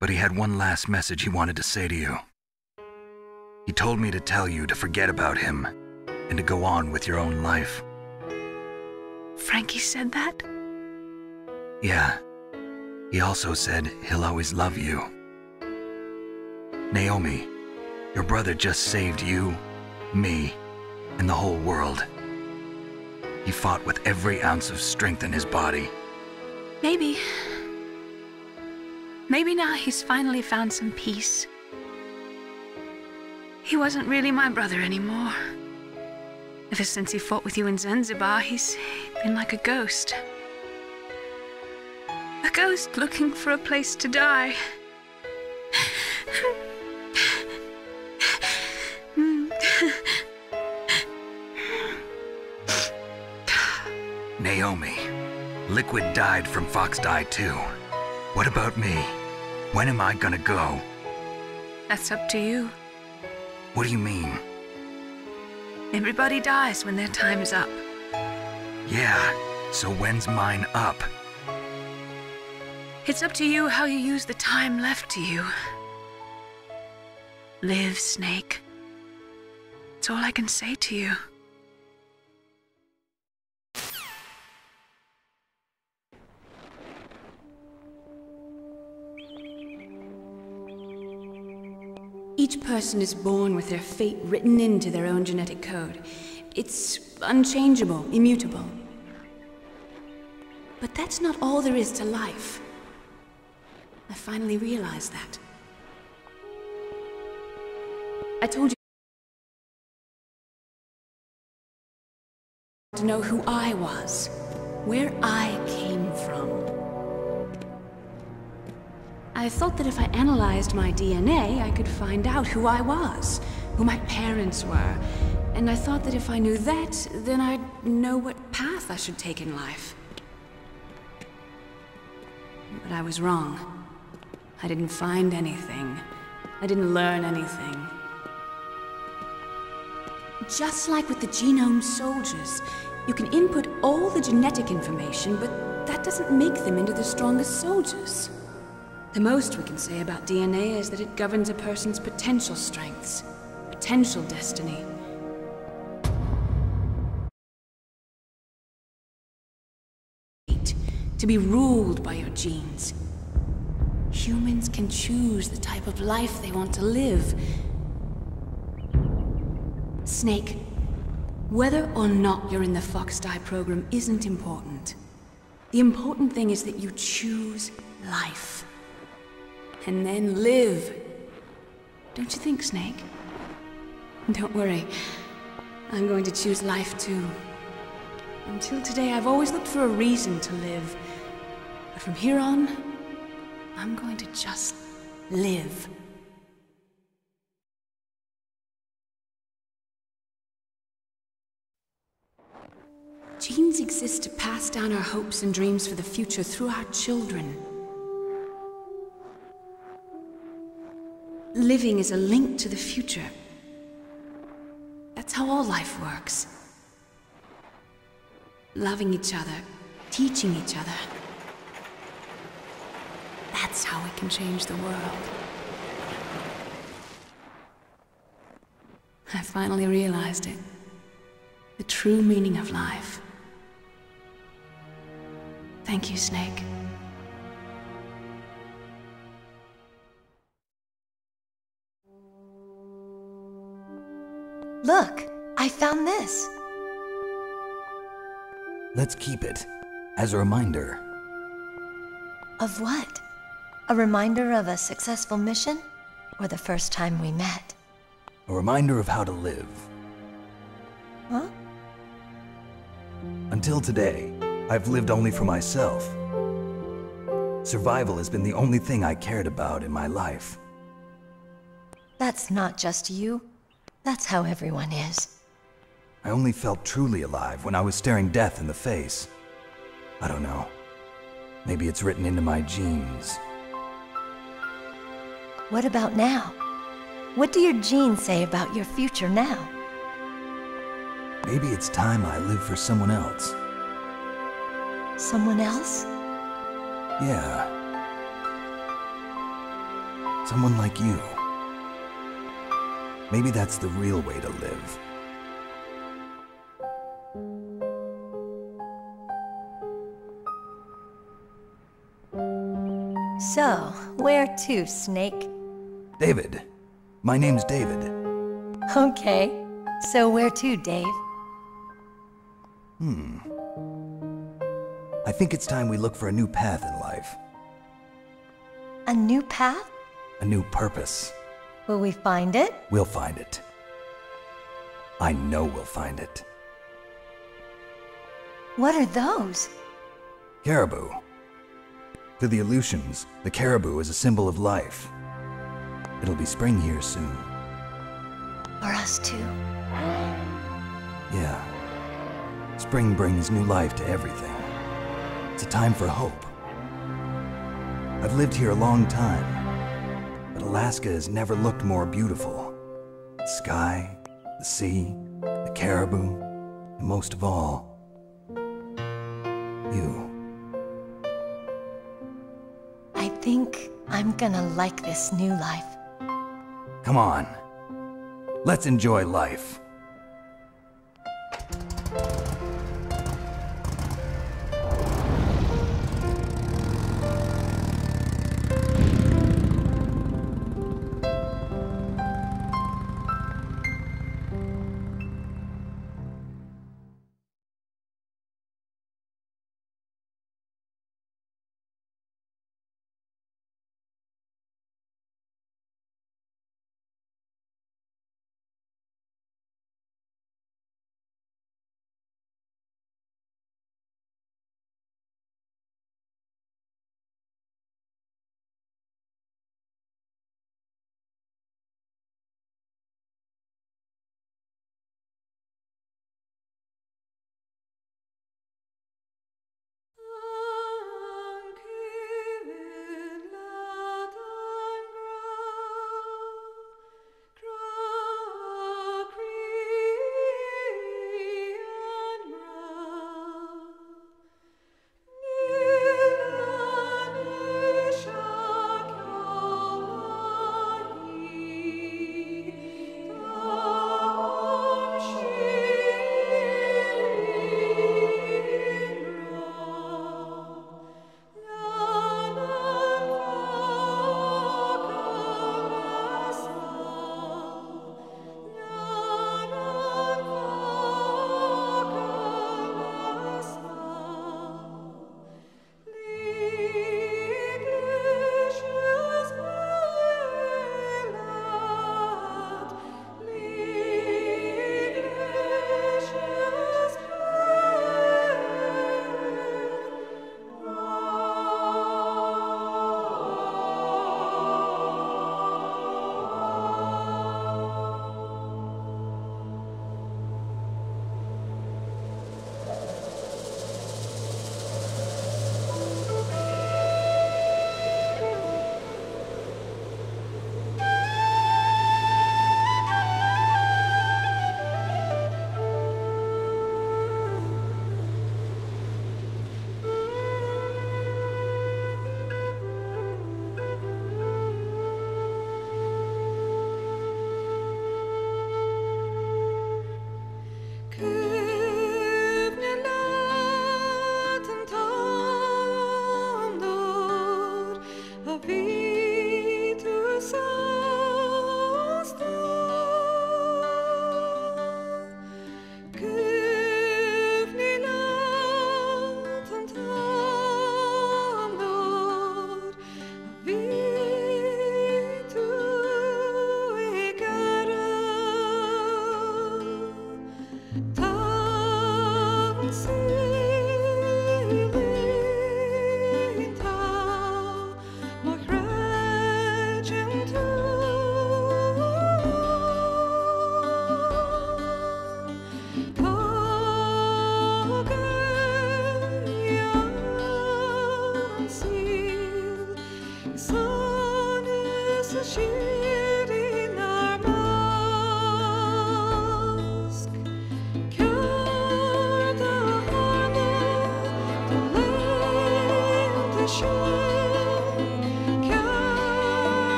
But he had one last message he wanted to say to you. He told me to tell you to forget about him and to go on with your own life. Frankie said that? Yeah. He also said he'll always love you. Naomi, your brother just saved you, me, and the whole world. He fought with every ounce of strength in his body. Maybe. Maybe now he's finally found some peace. He wasn't really my brother anymore. Ever since he fought with you in Zanzibar, he's been like a ghost. A ghost looking for a place to die. Naomi, Liquid died from Fox died too. What about me? When am I gonna go? That's up to you. What do you mean? Everybody dies when their time is up. Yeah, so when's mine up? It's up to you how you use the time left to you. Live, Snake. That's all I can say to you. Each person is born with their fate written into their own genetic code. It's unchangeable, immutable. But that's not all there is to life. I finally realized that. I told you to know who I was, where I came from. I thought that if I analyzed my DNA, I could find out who I was, who my parents were, and I thought that if I knew that, then I'd know what path I should take in life. But I was wrong. I didn't find anything. I didn't learn anything. Just like with the genome soldiers, you can input all the genetic information, but that doesn't make them into the strongest soldiers. The most we can say about DNA is that it governs a person's potential strengths, potential destiny. To be ruled by your genes. Humans can choose the type of life they want to live. Snake, whether or not you're in the Fox Die program isn't important. The important thing is that you choose life. And then live. Don't you think, Snake? Don't worry. I'm going to choose life too. Until today, I've always looked for a reason to live. But from here on, I'm going to just live. Genes exist to pass down our hopes and dreams for the future through our children. Living is a link to the future. That's how all life works. Loving each other, teaching each other. That's how we can change the world. I finally realized it. The true meaning of life. Thank you, Snake. Look, I found this. Let's keep it, as a reminder. Of what? A reminder of a successful mission? Or the first time we met? A reminder of how to live. Huh? Until today, I've lived only for myself. Survival has been the only thing I cared about in my life. That's not just you. That's how everyone is. I only felt truly alive when I was staring death in the face. I don't know. Maybe it's written into my genes. What about now? What do your genes say about your future now? Maybe it's time I live for someone else. Someone else? Yeah. Someone like you. Maybe that's the real way to live. So, where to, Snake? David. My name's David. Okay. So where to, Dave? I think it's time we look for a new path in life. A new path? A new purpose. Will we find it? We'll find it. I know we'll find it. What are those? Caribou. To the Aleutians, the caribou is a symbol of life. It'll be spring here soon. For us too. Yeah. Spring brings new life to everything. It's a time for hope. I've lived here a long time, but Alaska has never looked more beautiful. The sky, the sea, the caribou, and most of all, you. I think I'm gonna like this new life. Come on. Let's enjoy life.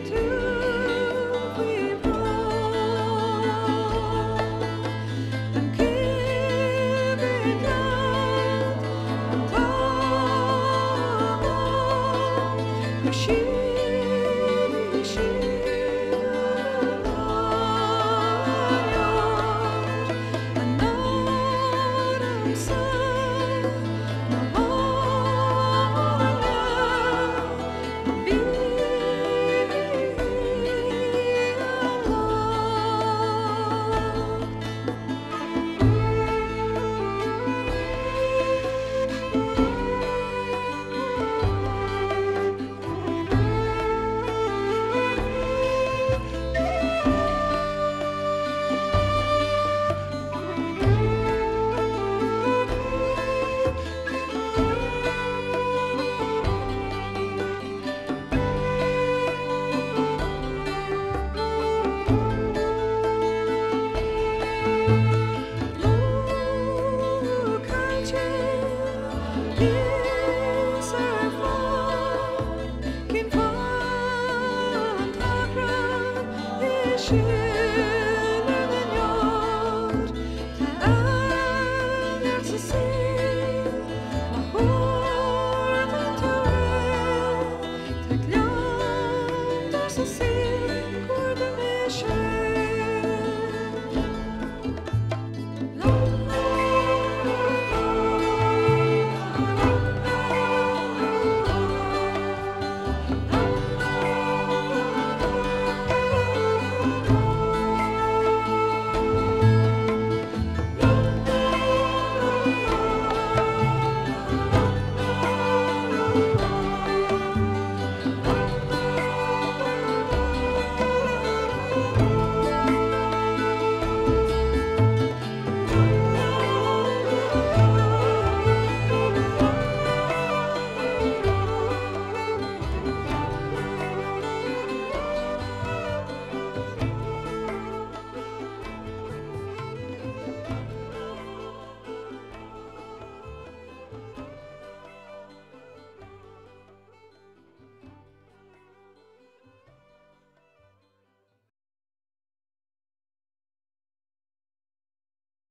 To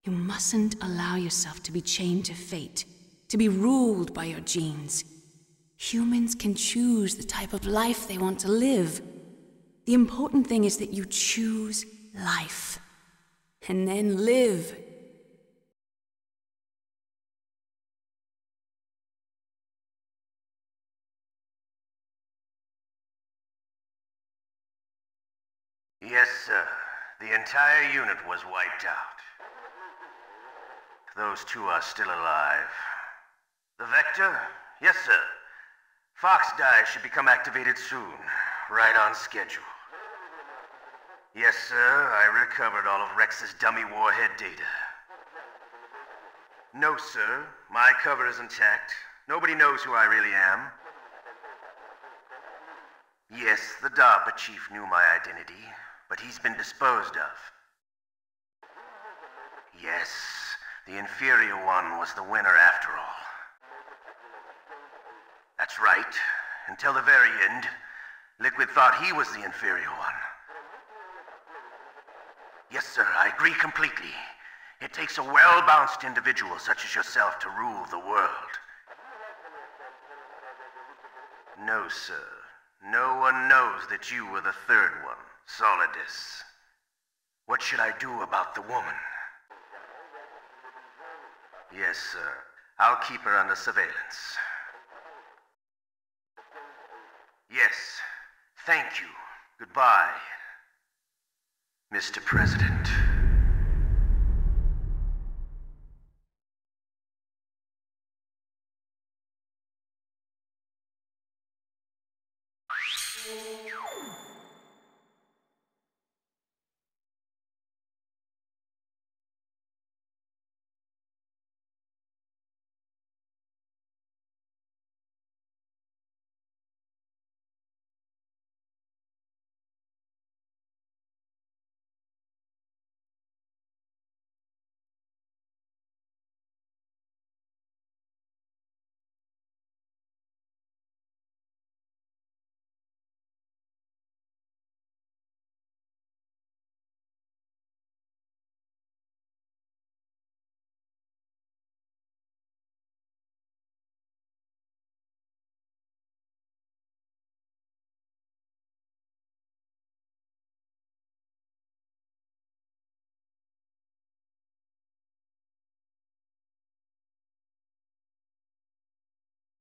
You mustn't allow yourself to be chained to fate, to be ruled by your genes. Humans can choose the type of life they want to live. The important thing is that you choose life, and then live. Yes, sir. The entire unit was wiped out. Those two are still alive. The Vector? Yes, sir. Fox Die should become activated soon. Right on schedule. Yes, sir. I recovered all of Rex's dummy warhead data. No, sir. My cover is intact. Nobody knows who I really am. Yes, the DARPA chief knew my identity, but he's been disposed of. Yes, the inferior one was the winner after all. That's right. Until the very end, Liquid thought he was the inferior one. Yes, sir, I agree completely. It takes a well-balanced individual such as yourself to rule the world. No, sir. No one knows that you were the third one, Solidus. What should I do about the woman? Yes, sir. I'll keep her under surveillance. Yes. Thank you. Goodbye, Mr. President.